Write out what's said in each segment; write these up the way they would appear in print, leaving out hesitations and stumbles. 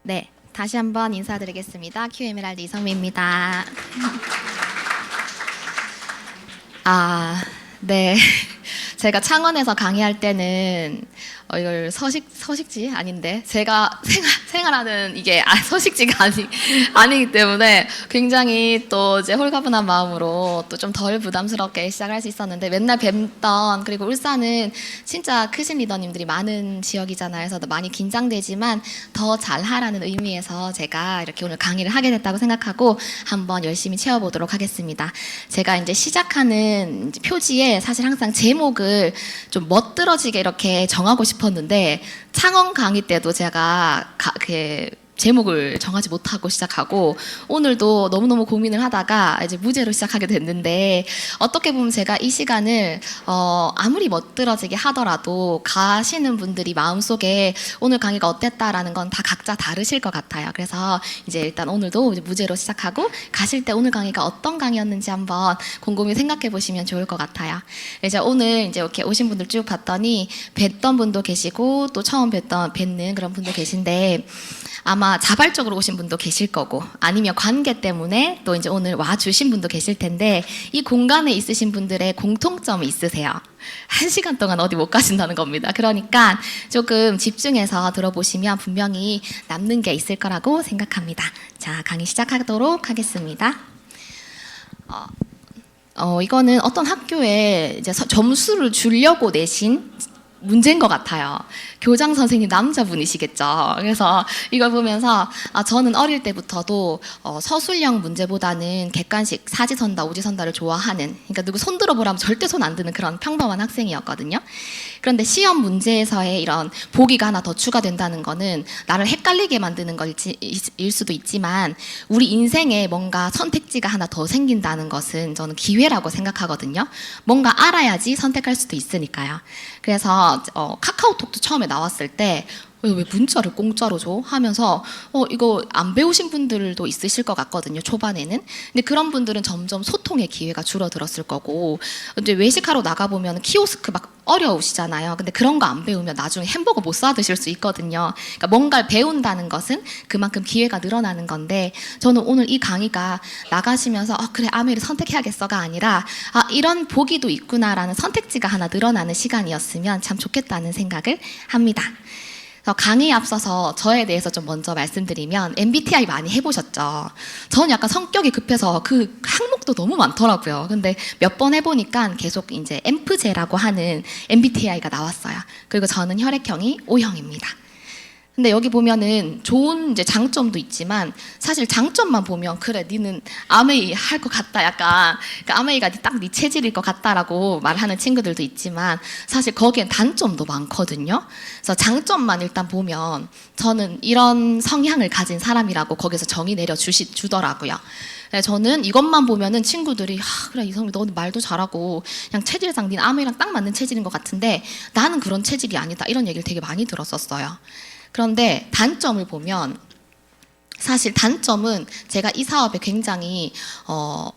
네, 다시 한번 인사드리겠습니다. 큐에메랄드 이성미입니다. 네. 제가 창원에서 강의할 때는 이걸 서식지 아닌데 제가 생활하는 이게 서식지가 아니기 때문에 굉장히 또 이제 홀가분한 마음으로 또 좀 덜 부담스럽게 시작할 수 있었는데, 맨날 뵙던, 그리고 울산은 진짜 크신 리더님들이 많은 지역이잖아요. 그래서 많이 긴장되지만 더 잘하라는 의미에서 제가 이렇게 오늘 강의를 하게 됐다고 생각하고 한번 열심히 채워보도록 하겠습니다. 제가 이제 시작하는 이제 표지에 사실 항상 제목을 좀 멋들어지게 이렇게 정하고 싶었는데, 창원 강의 때도 제가 제목을 정하지 못하고 시작하고, 오늘도 너무너무 고민을 하다가 이제 무제로 시작하게 됐는데, 어떻게 보면 제가 이 시간을 아무리 멋들어지게 하더라도 가시는 분들이 마음속에 오늘 강의가 어땠다라는 건 다 각자 다르실 것 같아요. 그래서 이제 일단 오늘도 이제 무제로 시작하고, 가실 때 오늘 강의가 어떤 강의였는지 한번 곰곰이 생각해 보시면 좋을 것 같아요. 이제 오늘 이제 이렇게 오신 분들 쭉 봤더니 뵀던 분도 계시고 또 처음 뵙는 그런 분도 계신데, 아마 자발적으로 오신 분도 계실 거고, 아니면 관계 때문에 또 이제 오늘 와주신 분도 계실 텐데, 이 공간에 있으신 분들의 공통점이 있으세요. 1시간 동안 어디 못 가신다는 겁니다. 그러니까 조금 집중해서 들어보시면 분명히 남는 게 있을 거라고 생각합니다. 자, 강의 시작하도록 하겠습니다. 이거는 어떤 학교에 이제 점수를 주려고 내신 문제인 것 같아요. 교장 선생님 남자분이시겠죠. 그래서 이걸 보면서 저는 어릴 때부터도 서술형 문제보다는 객관식 사지선다, 오지선다를 좋아하는, 그러니까 누구 손 들어보라면 절대 손 안 드는 그런 평범한 학생이었거든요. 그런데 시험 문제에서의 이런 보기가 하나 더 추가된다는 거는 나를 헷갈리게 만드는 일 수도 있지만, 우리 인생에 뭔가 선택지가 하나 더 생긴다는 것은 저는 기회라고 생각하거든요. 뭔가 알아야지 선택할 수도 있으니까요. 그래서 카카오톡도 처음에 나왔을 때 왜 문자를 공짜로 줘? 하면서 이거 안 배우신 분들도 있으실 것 같거든요, 초반에는. 근데 그런 분들은 점점 소통의 기회가 줄어들었을 거고, 이제 외식하러 나가보면 키오스크 막 어려우시잖아요. 근데 그런 거 안 배우면 나중에 햄버거 못 사 드실 수 있거든요. 그러니까 뭔가를 배운다는 것은 그만큼 기회가 늘어나는 건데, 저는 오늘 이 강의가 나가시면서 그래, 아메를 선택해야겠어가 아니라 이런 보기도 있구나라는 선택지가 하나 늘어나는 시간이었으면 참 좋겠다는 생각을 합니다. 강의에 앞서서 저에 대해서 좀 먼저 말씀드리면, MBTI 많이 해보셨죠? 저는 약간 성격이 급해서 그 항목도 너무 많더라고요. 근데 몇 번 해보니까 계속 이제 엠프제라고 하는 MBTI가 나왔어요. 그리고 저는 혈액형이 O형입니다. 근데 여기 보면은 좋은 이제 장점도 있지만, 사실 장점만 보면 그래, 니는 아메이 할 것 같다, 약간 그러니까 아메이가 딱 네 체질일 것 같다라고 말하는 친구들도 있지만, 사실 거기엔 단점도 많거든요. 그래서 장점만 일단 보면 저는 이런 성향을 가진 사람이라고 거기서 정의 주더라고요. 저는 이것만 보면은 친구들이 그래, 이성미 너는 말도 잘하고 그냥 체질상 니는 아메이랑 딱 맞는 체질인 것 같은데 나는 그런 체질이 아니다, 이런 얘기를 되게 많이 들었었어요. 그런데 단점을 보면, 사실 단점은 제가 이 사업에 굉장히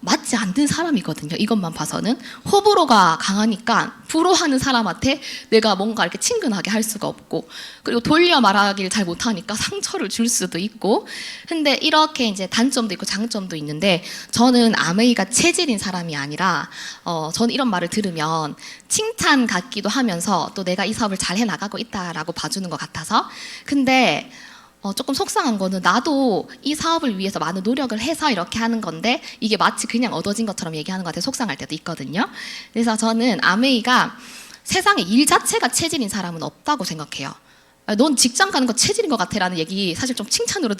맞지 않는 사람이거든요. 이것만 봐서는 호불호가 강하니까 불호하는 사람한테 내가 뭔가 이렇게 친근하게 할 수가 없고, 그리고 돌려 말하기를 잘 못하니까 상처를 줄 수도 있고. 근데 이렇게 이제 단점도 있고 장점도 있는데, 저는 아메이가 체질인 사람이 아니라 저는 이런 말을 들으면 칭찬 같기도 하면서 또 내가 이 사업을 잘 해나가고 있다라고 봐주는 것 같아서. 근데 조금 속상한 거는, 나도 이 사업을 위해서 많은 노력을 해서 이렇게 하는 건데 이게 마치 그냥 얻어진 것처럼 얘기하는 것 같아서 속상할 때도 있거든요. 그래서 저는 아메이가 세상에 일 자체가 체질인 사람은 없다고 생각해요. 넌 직장 가는 거 체질인 것 같아 라는 얘기 사실 좀 칭찬으로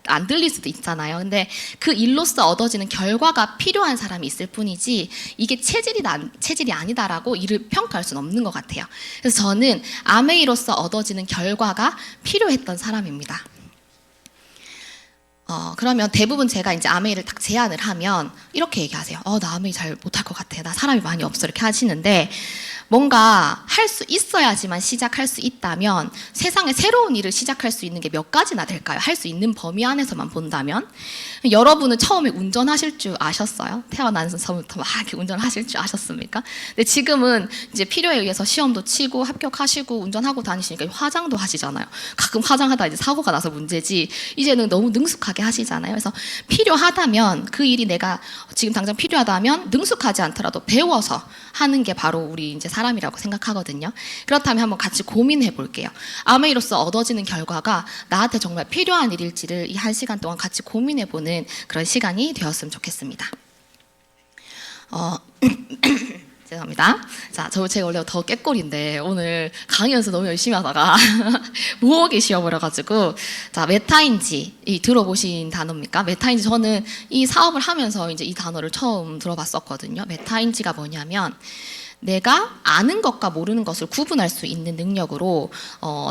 안 들릴 수도 있잖아요. 근데 그 일로서 얻어지는 결과가 필요한 사람이 있을 뿐이지, 이게 체질이 아니다라고 이를 평가할 수는 없는 것 같아요. 그래서 저는 아메이로서 얻어지는 결과가 필요했던 사람입니다. 그러면 대부분 제가 이제 아메이를 딱 제안을 하면 이렇게 얘기하세요. 나 아메이 잘 못할 것 같아. 나 사람이 많이 없어. 이렇게 하시는데, 뭔가 할 수 있어야지만 시작할 수 있다면 세상에 새로운 일을 시작할 수 있는 게 몇 가지나 될까요? 할 수 있는 범위 안에서만 본다면. 여러분은 처음에 운전하실 줄 아셨어요? 태어나서부터 막 이렇게 운전하실 줄 아셨습니까? 근데 지금은 이제 필요에 의해서 시험도 치고 합격하시고 운전하고 다니시니까 화장도 하시잖아요. 가끔 화장하다 이제 사고가 나서 문제지 이제는 너무 능숙하게 하시잖아요. 그래서 필요하다면 그 일이 내가 지금 당장 필요하다면 능숙하지 않더라도 배워서 하는 게 바로 우리 이제 사람이라고 생각하거든요. 그렇다면 한번 같이 고민해 볼게요. 아메이로서 얻어지는 결과가 나한테 정말 필요한 일일지를 이 1시간 동안 같이 고민해 보는 그런 시간이 되었으면 좋겠습니다. 죄송합니다. 자, 제가 원래 더 깨꼴인데 오늘 강의 연습 너무 열심히 하다가 무호흡이 쉬어버려가지고 자, 메타인지 들어보신 단어입니까? 메타인지 저는 이 사업을 하면서 이제 이 단어를 처음 들어봤었거든요. 메타인지가 뭐냐면 내가 아는 것과 모르는 것을 구분할 수 있는 능력으로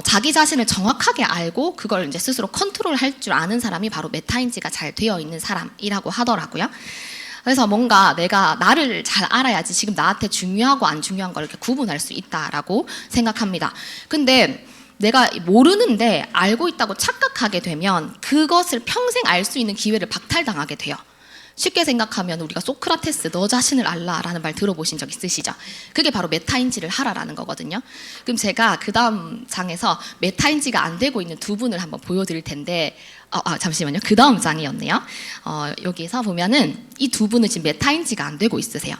자기 자신을 정확하게 알고 그걸 이제 스스로 컨트롤할 줄 아는 사람이 바로 메타인지가 잘 되어 있는 사람이라고 하더라고요. 그래서 뭔가 내가 나를 잘 알아야지 지금 나한테 중요하고 안 중요한 걸 이렇게 구분할 수 있다라고 생각합니다. 근데 내가 모르는데 알고 있다고 착각하게 되면 그것을 평생 알 수 있는 기회를 박탈당하게 돼요. 쉽게 생각하면 우리가 소크라테스 너 자신을 알라라는 말 들어보신 적 있으시죠? 그게 바로 메타인지를 하라라는 거거든요. 그럼 제가 그 다음 장에서 메타인지가 안 되고 있는 두 분을 한번 보여드릴 텐데 잠시만요. 그 다음 장이었네요. 여기서 보면은 이 두 분은 지금 메타인지가 안 되고 있으세요.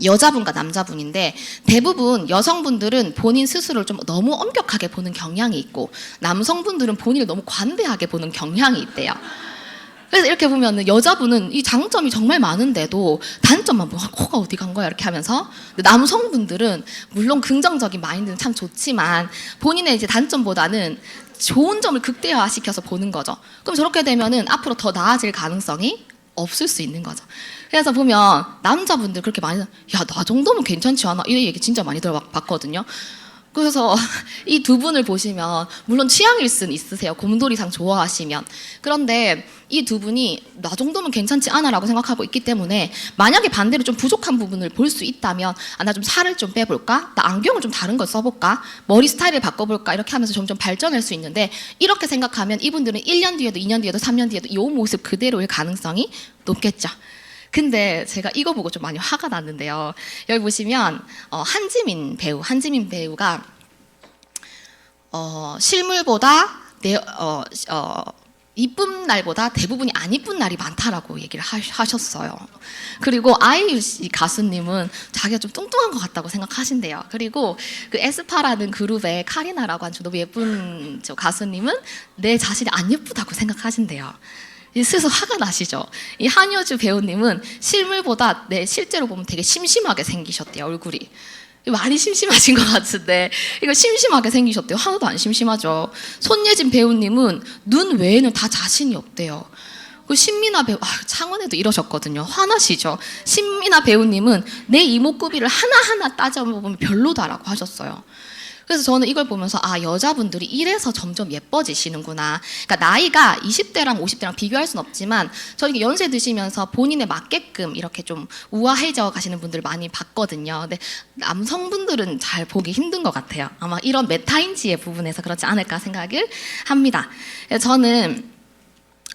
여자분과 남자분인데 대부분 여성분들은 본인 스스로를 좀 너무 엄격하게 보는 경향이 있고 남성분들은 본인을 너무 관대하게 보는 경향이 있대요. 그래서 이렇게 보면 여자분은 이 장점이 정말 많은데도 단점만 보고 코가 어디 간 거야 이렇게 하면서 남성분들은 물론 긍정적인 마인드는 참 좋지만 본인의 이제 단점보다는 좋은 점을 극대화시켜서 보는 거죠. 그럼 저렇게 되면은 앞으로 더 나아질 가능성이 없을 수 있는 거죠. 그래서 보면 남자분들 그렇게 많이 야, 나 정도면 괜찮지 않아? 이 얘기 진짜 많이 들어봤거든요. 그래서 이 두 분을 보시면 물론 취향일 수는 있으세요. 곰돌이상 좋아하시면. 그런데 이 두 분이 나 정도면 괜찮지 않아라고 생각하고 있기 때문에 만약에 반대로 좀 부족한 부분을 볼 수 있다면 나 좀 살을 좀 빼볼까? 나 안경을 좀 다른 걸 써볼까? 머리 스타일을 바꿔볼까? 이렇게 하면서 점점 발전할 수 있는데 이렇게 생각하면 이분들은 1년 뒤에도 2년 뒤에도 3년 뒤에도 이 모습 그대로일 가능성이 높겠죠. 근데 제가 이거 보고 좀 많이 화가 났는데요. 여기 보시면 한지민 배우가 실물보다 이쁜 날보다 대부분이 안 이쁜 날이 많다라고 얘기를 하셨어요. 그리고 아이유 씨 가수님은 자기가 좀 뚱뚱한 것 같다고 생각하신대요. 그리고 그 에스파라는 그룹의 카리나라고 하는 너무 예쁜 저 가수님은 내 자신이 안 예쁘다고 생각하신대요. 스스로 화가 나시죠? 이 한효주 배우님은 실물보다 실제로 보면 되게 심심하게 생기셨대요, 얼굴이. 많이 심심하신 것 같은데 이거 심심하게 생기셨대요. 하나도 안 심심하죠. 손예진 배우님은 눈 외에는 다 자신이 없대요. 그 신민아 배우, 창원에도 이러셨거든요. 화나시죠? 신민아 배우님은 내 이목구비를 하나하나 따져보면 별로다라고 하셨어요. 그래서 저는 이걸 보면서 여자분들이 이래서 점점 예뻐지시는구나. 그러니까 나이가 20대랑 50대랑 비교할 수는 없지만 저는 연세 드시면서 본인에 맞게끔 이렇게 좀 우아해져 가시는 분들 많이 봤거든요. 근데 남성분들은 잘 보기 힘든 것 같아요. 아마 이런 메타인지의 부분에서 그렇지 않을까 생각을 합니다. 저는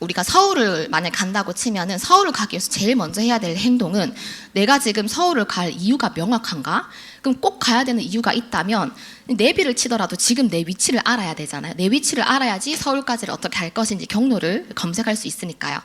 우리가 서울을 만약 간다고 치면은 서울을 가기 위해서 제일 먼저 해야 될 행동은 내가 지금 서울을 갈 이유가 명확한가? 그럼 꼭 가야 되는 이유가 있다면 내비를 치더라도 지금 내 위치를 알아야 되잖아요. 내 위치를 알아야지 서울까지를 어떻게 갈 것인지 경로를 검색할 수 있으니까요.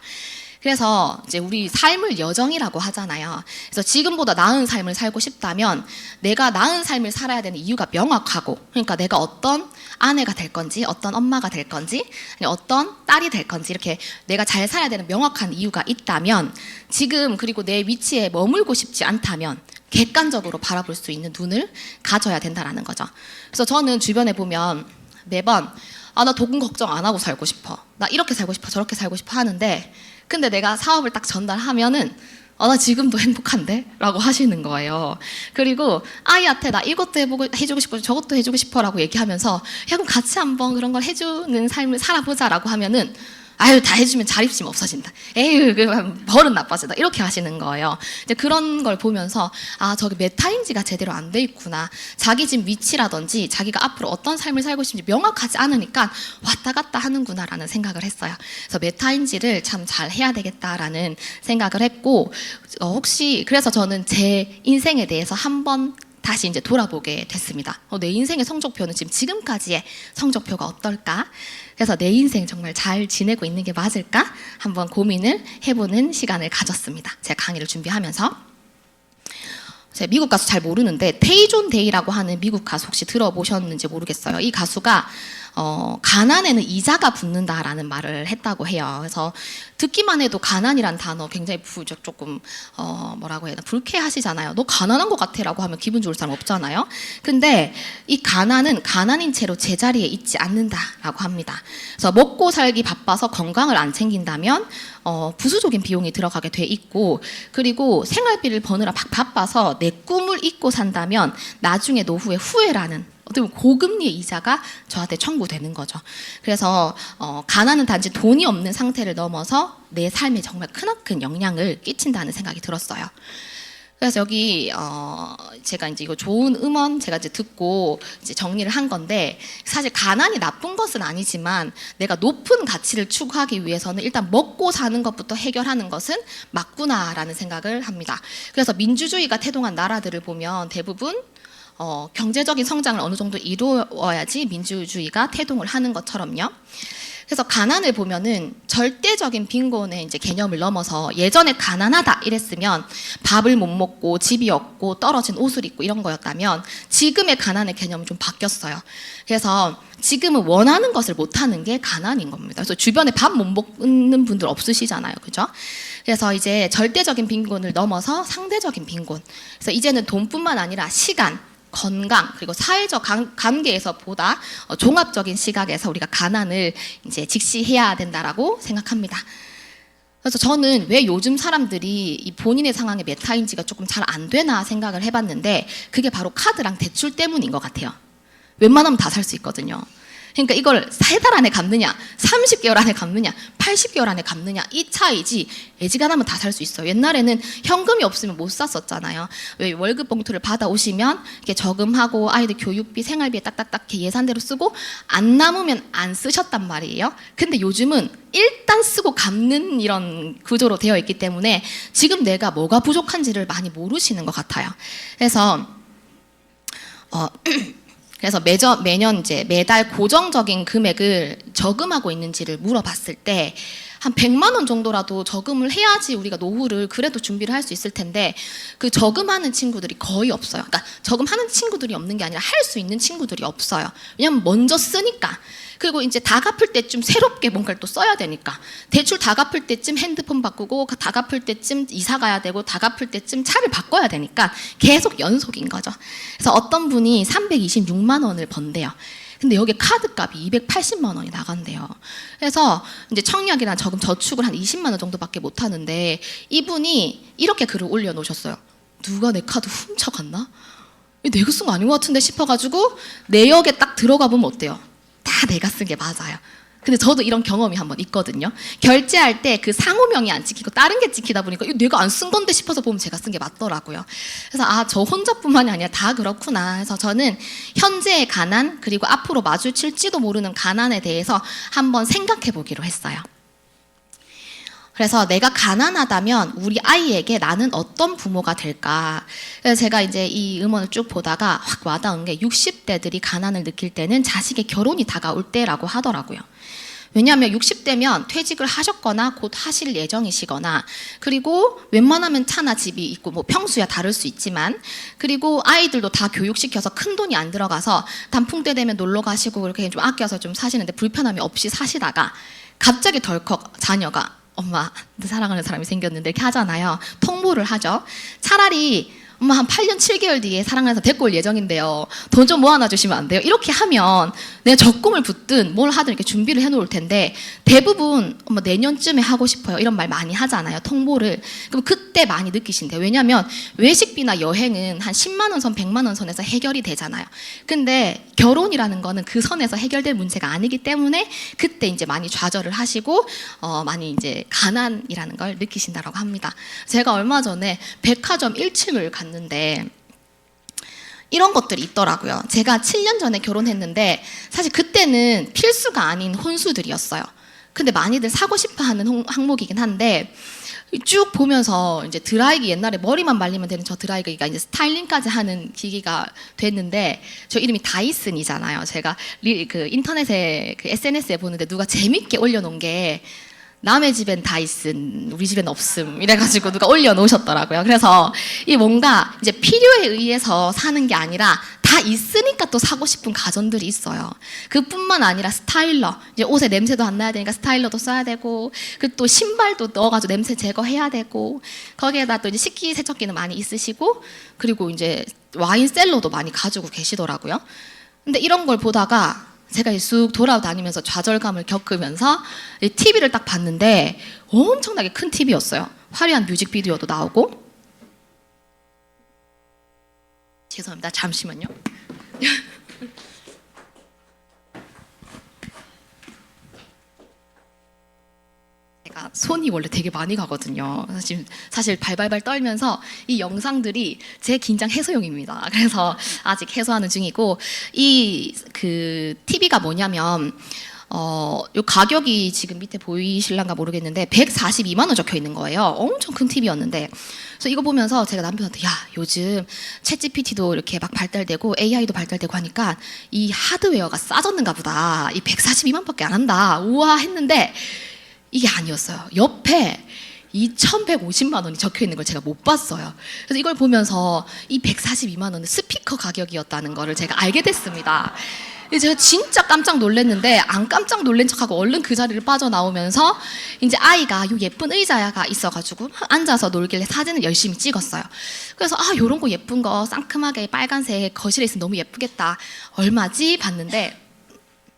그래서 이제 우리 삶을 여정이라고 하잖아요. 그래서 지금보다 나은 삶을 살고 싶다면 내가 나은 삶을 살아야 되는 이유가 명확하고, 그러니까 내가 어떤 아내가 될 건지, 어떤 엄마가 될 건지, 어떤 딸이 될 건지 이렇게 내가 잘 살아야 되는 명확한 이유가 있다면 지금 그리고 내 위치에 머물고 싶지 않다면 객관적으로 바라볼 수 있는 눈을 가져야 된다는 거죠. 그래서 저는 주변에 보면 매번 나 돈 걱정 안 하고 살고 싶어, 나 이렇게 살고 싶어, 저렇게 살고 싶어 하는데 근데 내가 사업을 딱 전달하면은 나 지금도 행복한데? 라고 하시는 거예요. 그리고 아이한테 나 이것도 해주고 싶고 저것도 해주고 싶어 라고 얘기하면서 야 그럼 같이 한번 그런 걸 해주는 삶을 살아보자 라고 하면은 아유, 다 해주면 자립심 없어진다. 에휴, 버릇 나빠진다. 이렇게 하시는 거예요. 이제 그런 걸 보면서 아, 저기 메타인지가 제대로 안 돼 있구나. 자기 지금 위치라든지 자기가 앞으로 어떤 삶을 살고 싶은지 명확하지 않으니까 왔다 갔다 하는구나라는 생각을 했어요. 그래서 메타인지를 참 잘 해야 되겠다라는 생각을 했고, 혹시 그래서 저는 제 인생에 대해서 한번 다시 이제 돌아보게 됐습니다. 내 인생의 성적표는 지금까지의 성적표가 어떨까? 그래서 내 인생 정말 잘 지내고 있는 게 맞을까? 한번 고민을 해보는 시간을 가졌습니다. 제가 강의를 준비하면서. 제가 미국 가수 잘 모르는데 테이존 데이라고 하는 미국 가수 혹시 들어보셨는지 모르겠어요. 이 가수가 가난에는 이자가 붙는다라는 말을 했다고 해요. 그래서 듣기만 해도 가난이란 단어 굉장히 조금 뭐라고 해야 되나, 불쾌하시잖아요. 너 가난한 것 같아라고 하면 기분 좋을 사람 없잖아요. 근데 이 가난은 가난인 채로 제자리에 있지 않는다라고 합니다. 그래서 먹고 살기 바빠서 건강을 안 챙긴다면 부수적인 비용이 들어가게 돼 있고, 그리고 생활비를 버느라 바빠서 내 꿈을 잊고 산다면 나중에 노후에 후회라는 어떻게 보면 고금리의 이자가 저한테 청구되는 거죠. 그래서 가난은 단지 돈이 없는 상태를 넘어서 내 삶에 정말 크나큰 영향을 끼친다는 생각이 들었어요. 그래서 여기 제가 이제 이거 좋은 음원 제가 이제 듣고 이제 정리를 한 건데, 사실 가난이 나쁜 것은 아니지만 내가 높은 가치를 추구하기 위해서는 일단 먹고 사는 것부터 해결하는 것은 맞구나라는 생각을 합니다. 그래서 민주주의가 태동한 나라들을 보면 대부분 경제적인 성장을 어느 정도 이루어야지 민주주의가 태동을 하는 것처럼요. 그래서 가난을 보면은 절대적인 빈곤의 이제 개념을 넘어서, 예전에 가난하다 이랬으면 밥을 못 먹고 집이 없고 떨어진 옷을 입고 이런 거였다면 지금의 가난의 개념은 좀 바뀌었어요. 그래서 지금은 원하는 것을 못 하는 게 가난인 겁니다. 그래서 주변에 밥 못 먹는 분들 없으시잖아요. 그죠? 그래서 이제 절대적인 빈곤을 넘어서 상대적인 빈곤. 그래서 이제는 돈뿐만 아니라 시간, 건강, 그리고 사회적 관계에서 보다 종합적인 시각에서 우리가 가난을 이제 직시해야 된다라고 생각합니다. 그래서 저는 왜 요즘 사람들이 이 본인의 상황에 메타인지가 조금 잘 안 되나 생각을 해봤는데, 그게 바로 카드랑 대출 때문인 것 같아요. 웬만하면 다 살 수 있거든요. 그러니까 이걸 3달 안에 갚느냐, 30개월 안에 갚느냐, 80개월 안에 갚느냐, 이 차이지 애지간하면 다 살 수 있어요. 옛날에는 현금이 없으면 못 샀었잖아요. 왜 월급 봉투를 받아오시면 이렇게 저금하고 아이들 교육비, 생활비에 딱딱딱 이렇게 예산대로 쓰고 안 남으면 안 쓰셨단 말이에요. 근데 요즘은 일단 쓰고 갚는 이런 구조로 되어 있기 때문에 지금 내가 뭐가 부족한지를 많이 모르시는 것 같아요. 그래서 매년 이제 매달 고정적인 금액을 저금하고 있는지를 물어봤을 때 한 100만 원 정도라도 저금을 해야지 우리가 노후를 그래도 준비를 할 수 있을 텐데, 그 저금하는 친구들이 거의 없어요. 그러니까 저금하는 친구들이 없는 게 아니라 할 수 있는 친구들이 없어요. 왜냐면 먼저 쓰니까. 그리고 이제 다 갚을 때쯤 새롭게 뭔가를 또 써야 되니까, 대출 다 갚을 때쯤 핸드폰 바꾸고, 다 갚을 때쯤 이사 가야 되고, 다 갚을 때쯤 차를 바꿔야 되니까 계속 연속인 거죠. 그래서 어떤 분이 326만 원을 번대요. 근데 여기 카드값이 280만 원이 나간대요. 그래서 이제 청약이나 저금 저축을 한 20만 원 정도밖에 못 하는데, 이분이 이렇게 글을 올려놓으셨어요. 누가 내 카드 훔쳐갔나? 내가 쓴 거 아닌 것 같은데 싶어가지고 내역에 딱 들어가 보면 어때요? 다 내가 쓴 게 맞아요. 근데 저도 이런 경험이 한번 있거든요. 결제할 때 그 상호명이 안 찍히고 다른 게 찍히다 보니까 이거 내가 안 쓴 건데 싶어서 보면 제가 쓴 게 맞더라고요. 그래서 저 혼자뿐만이 아니라 다 그렇구나. 그래서 저는 현재의 가난, 그리고 앞으로 마주칠지도 모르는 가난에 대해서 한번 생각해 보기로 했어요. 그래서 내가 가난하다면 우리 아이에게 나는 어떤 부모가 될까? 그래서 제가 이제 이 음원을 쭉 보다가 확 와닿은 게, 60대들이 가난을 느낄 때는 자식의 결혼이 다가올 때라고 하더라고요. 왜냐하면 60대면 퇴직을 하셨거나 곧 하실 예정이시거나, 그리고 웬만하면 차나 집이 있고, 뭐 평수야 다를 수 있지만, 그리고 아이들도 다 교육시켜서 큰 돈이 안 들어가서 단풍 때 되면 놀러 가시고 그렇게 좀 아껴서 좀 사시는데 불편함이 없이 사시다가 갑자기 덜컥 자녀가 엄마, 내 사랑하는 사람이 생겼는데 이렇게 하잖아요. 통보를 하죠. 차라리 엄마 한 8년 7개월 뒤에 사랑하는 사람 데리고 올 예정인데요. 돈 좀 모아놔 주시면 안 돼요? 이렇게 하면 내가 적금을 붓든 뭘 하든 이렇게 준비를 해놓을 텐데 대부분 엄마 내년쯤에 하고 싶어요. 이런 말 많이 하잖아요. 통보를. 그럼 그때 많이 느끼신대요. 왜냐하면 외식비나 여행은 한 10만 원 선, 100만 원 선에서 해결이 되잖아요. 근데 결혼이라는 거는 그 선에서 해결될 문제가 아니기 때문에 그때 이제 많이 좌절을 하시고 많이 이제 가난이라는 걸 느끼신다라고 합니다. 제가 얼마 전에 백화점 1층을 갔는데 이런 것들이 있더라고요. 제가 7년 전에 결혼했는데 사실 그때는 필수가 아닌 혼수들이었어요. 근데 많이들 사고 싶어하는 항목이긴 한데 쭉 보면서 이제 드라이기, 옛날에 머리만 말리면 되는 저 드라이기가 이제 스타일링까지 하는 기기가 됐는데, 저 이름이 다이슨이잖아요. 제가 그 인터넷에 그 SNS에 보는데 누가 재밌게 올려놓은 게 남의 집엔 다이슨, 우리 집엔 없음 이래가지고 누가 올려놓으셨더라고요. 그래서 이 뭔가 이제 필요에 의해서 사는 게 아니라 다 있으니까 또 사고 싶은 가전들이 있어요. 그뿐만 아니라 스타일러, 이제 옷에 냄새도 안 나야 되니까 스타일러도 써야 되고, 그 또 신발도 넣어가지고 냄새 제거해야 되고, 거기에다 또 이제 식기세척기는 많이 있으시고, 그리고 이제 와인 셀러도 많이 가지고 계시더라고요. 근데 이런 걸 보다가 제가 쑥 돌아다니면서 좌절감을 겪으면서 TV를 딱 봤는데 엄청나게 큰 TV였어요. 화려한 뮤직비디오도 나오고. 죄송합니다. 잠시만요. 제가 손이 원래 되게 많이 가거든요. 사실 발발발 떨면서 이 영상들이 제 긴장 해소용입니다. 그래서 아직 해소하는 중이고, 이 그 TV가 뭐냐면 요 가격이 지금 밑에 보이실란가 모르겠는데 142만 원 적혀 있는 거예요. 엄청 큰 TV였는데, 그래서 이거 보면서 제가 남편한테, 야, 요즘 챗GPT도 이렇게 막 발달되고 AI도 발달되고 하니까 이 하드웨어가 싸졌는가 보다. 이 142만밖에 안 한다. 우와 했는데 이게 아니었어요. 옆에 2,150만 원이 적혀 있는 걸 제가 못 봤어요. 그래서 이걸 보면서 이 142만 원은 스피커 가격이었다는 거를 제가 알게 됐습니다. 제가 진짜 깜짝 놀랐는데 안 깜짝 놀란 척하고 얼른 그 자리를 빠져나오면서 이제 아이가 요 예쁜 의자가 있어가지고 앉아서 놀길래 사진을 열심히 찍었어요. 그래서 요런 거 예쁜 거 상큼하게 빨간색 거실에 있으면 너무 예쁘겠다. 얼마지? 봤는데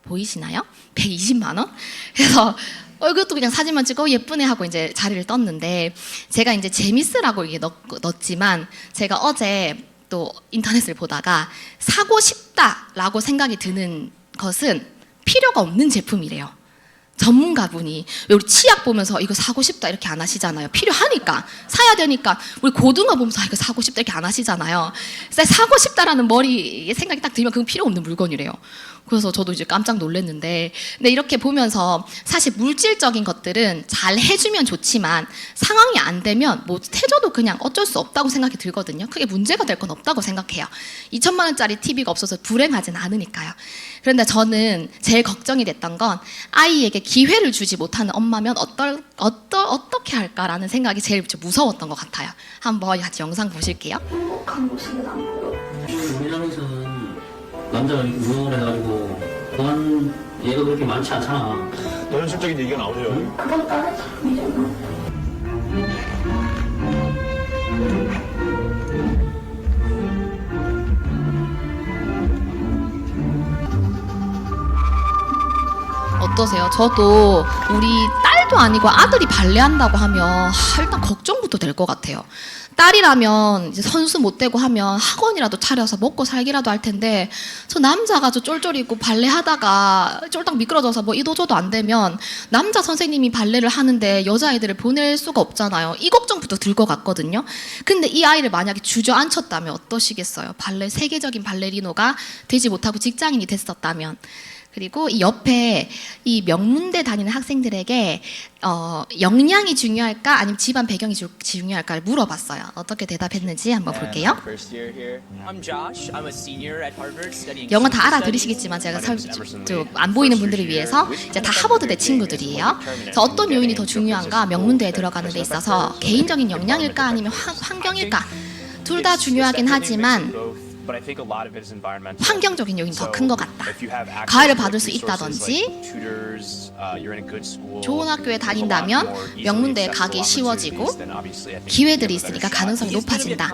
보이시나요? 120만 원? 그래서 이것도 그냥 사진만 찍고 예쁘네 하고 이제 자리를 떴는데, 제가 이제 재밌으라고 이게 넣었지만 제가 어제 또 인터넷을 보다가 사고 싶다라고 생각이 드는 것은 필요가 없는 제품이래요. 전문가분이. 우리 치약 보면서 이거 사고 싶다 이렇게 안 하시잖아요. 필요하니까 사야 되니까. 우리 고등어 보면서 이거 사고 싶다 이렇게 안 하시잖아요. 사고 싶다라는 머리 생각이 딱 들면 그건 필요 없는 물건이래요. 그래서 저도 이제 깜짝 놀랐는데, 근데 이렇게 보면서 사실 물질적인 것들은 잘 해주면 좋지만 상황이 안 되면 뭐 해줘도 그냥 어쩔 수 없다고 생각이 들거든요. 크게 문제가 될 건 없다고 생각해요. 2천만 원짜리 TV가 없어서 불행하진 않으니까요. 그런데 저는 제일 걱정이 됐던 건 아이에게 기회를 주지 못하는 엄마면 어떻게 할까라는 생각이 제일 무서웠던 것 같아요. 한번 같이 영상 보실게요. 행복한 모습은 안 보여. 우리나라에서는 남자가 운동을 해가지고 그런 예가 그렇게 많지 않잖아. 더 현실적인 얘기가 나오죠. 그건 다른 사람이잖아. 어떠세요? 저도 우리 딸도 아니고 아들이 발레한다고 하면 일단 걱정부터 될 것 같아요. 딸이라면 이제 선수 못 되고 하면 학원이라도 차려서 먹고 살기라도 할 텐데, 저 남자가 저 쫄쫄이 있고 발레 하다가 쫄딱 미끄러져서 뭐 이도저도 안 되면 남자 선생님이 발레를 하는데 여자아이들을 보낼 수가 없잖아요. 이 걱정부터 들 것 같거든요. 근데 이 아이를 만약에 주저앉혔다면 어떠시겠어요? 세계적인 발레리노가 되지 못하고 직장인이 됐었다면. 그리고 이 옆에 이 명문대 다니는 학생들에게 역량이 중요할까 아니면 집안 배경이 중요할까를 물어봤어요. 어떻게 대답했는지 한번 볼게요. 영어 다 알아들으시겠지만 제가 안 보이는 분들을 위해서 이제 다 하버드대 친구들이에요. 그래서 어떤 요인이 더 중요한가? 명문대에 들어가는 데 있어서 개인적인 역량일까 아니면 환경일까? 둘 다 중요하긴 하지만 환경적인 요인이 더 큰 것 같다. 가해를 받을 수 있다든지, 좋은 학교에 다닌다면 명문대에 가기 쉬워지고 기회들이 있으니까 가능성이 높아진다.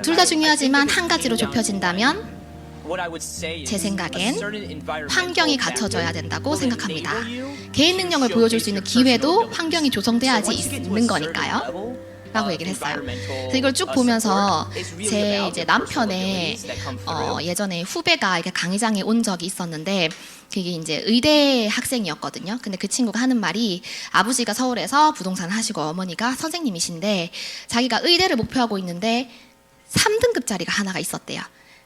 둘 다 중요하지만 한 가지로 좁혀진다면 제 생각엔 환경이 갖춰져야 된다고 생각합니다. 개인 능력을 보여줄 수 있는 기회도 환경이 조성돼야지 있는 거니까요. 라고 얘기를 했어요. 그래서 이걸 쭉 보면서 제 이제 남편의 예전에 후배가 이렇게 강의장에 온 적이 있었는데 그게 이제 의대 학생이었거든요. 근데 그 친구가 하는 말이 아버지가 서울에서 부동산 하시고 어머니가 선생님이신데 자기가 의대를 목표하고 있는데 3등급짜리가 하나가 있었대요.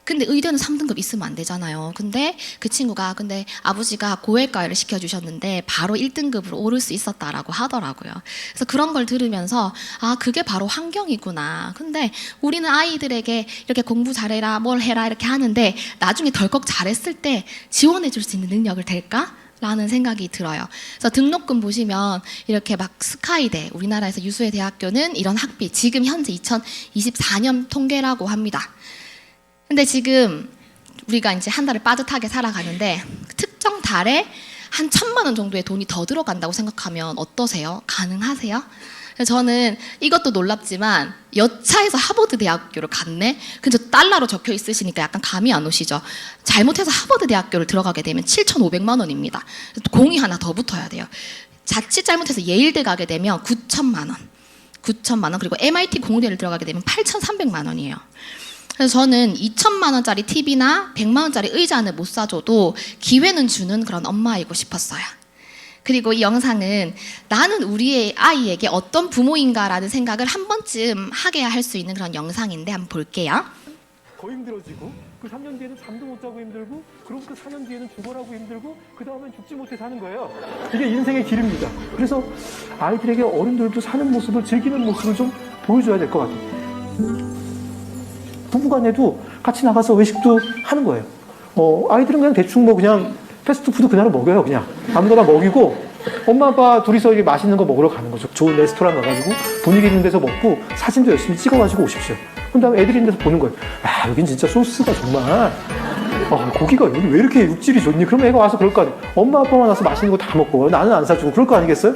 근데 의대는 3등급 있으면 안 되잖아요. 근데 그 친구가 근데 아버지가 고액과외를 시켜주셨는데 바로 1등급으로 오를 수 있었다라고 하더라고요. 그래서 그런 걸 들으면서 아 그게 바로 환경이구나. 근데 우리는 아이들에게 이렇게 공부 잘해라 뭘 해라 이렇게 하는데 나중에 덜컥 잘했을 때 지원해 줄 수 있는 능력을 될까? 라는 생각이 들어요. 그래서 등록금 보시면 이렇게 막 스카이대, 우리나라에서 유수의 대학교는 이런 학비, 지금 현재 2024년 통계라고 합니다. 근데 지금 우리가 이제 한 달을 빠듯하게 살아가는데 특정 달에 한 1,000만 원 정도의 돈이 더 들어간다고 생각하면 어떠세요? 가능하세요? 저는 이것도 놀랍지만 여차해서 하버드 대학교를 갔네? 근데 달러로 적혀 있으시니까 약간 감이 안 오시죠? 잘못해서 하버드 대학교를 들어가게 되면 7,500만 원입니다. 공이 하나 더 붙어야 돼요. 자칫 잘못해서 예일대 가게 되면 9,000만 원. 9,000만 원. 그리고 MIT 공대를 들어가게 되면 8,300만 원이에요. 그래서 저는 2,000만 원짜리 TV나 100만 원짜리 의자는 못 사줘도 기회는 주는 그런 엄마이고 싶었어요. 그리고 이 영상은 나는 우리의 아이에게 어떤 부모인가라는 생각을 한 번쯤 하게 할 수 있는 그런 영상인데 한번 볼게요. 더 힘들어지고 그 3년 뒤에는 잠도 못 자고 힘들고 그럼 그 4년 뒤에는 죽어라고 힘들고 그 다음엔 죽지 못해 사는 거예요. 이게 인생의 길입니다. 그래서 아이들에게 어른들도 사는 모습을 즐기는 모습을 좀 보여줘야 될 것 같아요. 부부간에도 같이 나가서 외식도 하는 거예요. 아이들은 그냥 대충 뭐 그냥 패스트푸드 그날은 먹여요. 그냥 아무거나 먹이고 엄마 아빠 둘이서 이렇게 맛있는 거 먹으러 가는 거죠. 좋은 레스토랑 가가지고 분위기 있는 데서 먹고 사진도 열심히 찍어가지고 오십시오. 그런 다음에 애들이 있는 데서 보는 거예요. 아 여긴 진짜 소스가 정말 고기가 여기 왜 이렇게 육질이 좋니? 그러면 애가 와서 그럴 거 아니에요. 엄마 아빠만 와서 맛있는 거 다 먹고 나는 안 사주고 그럴 거 아니겠어요?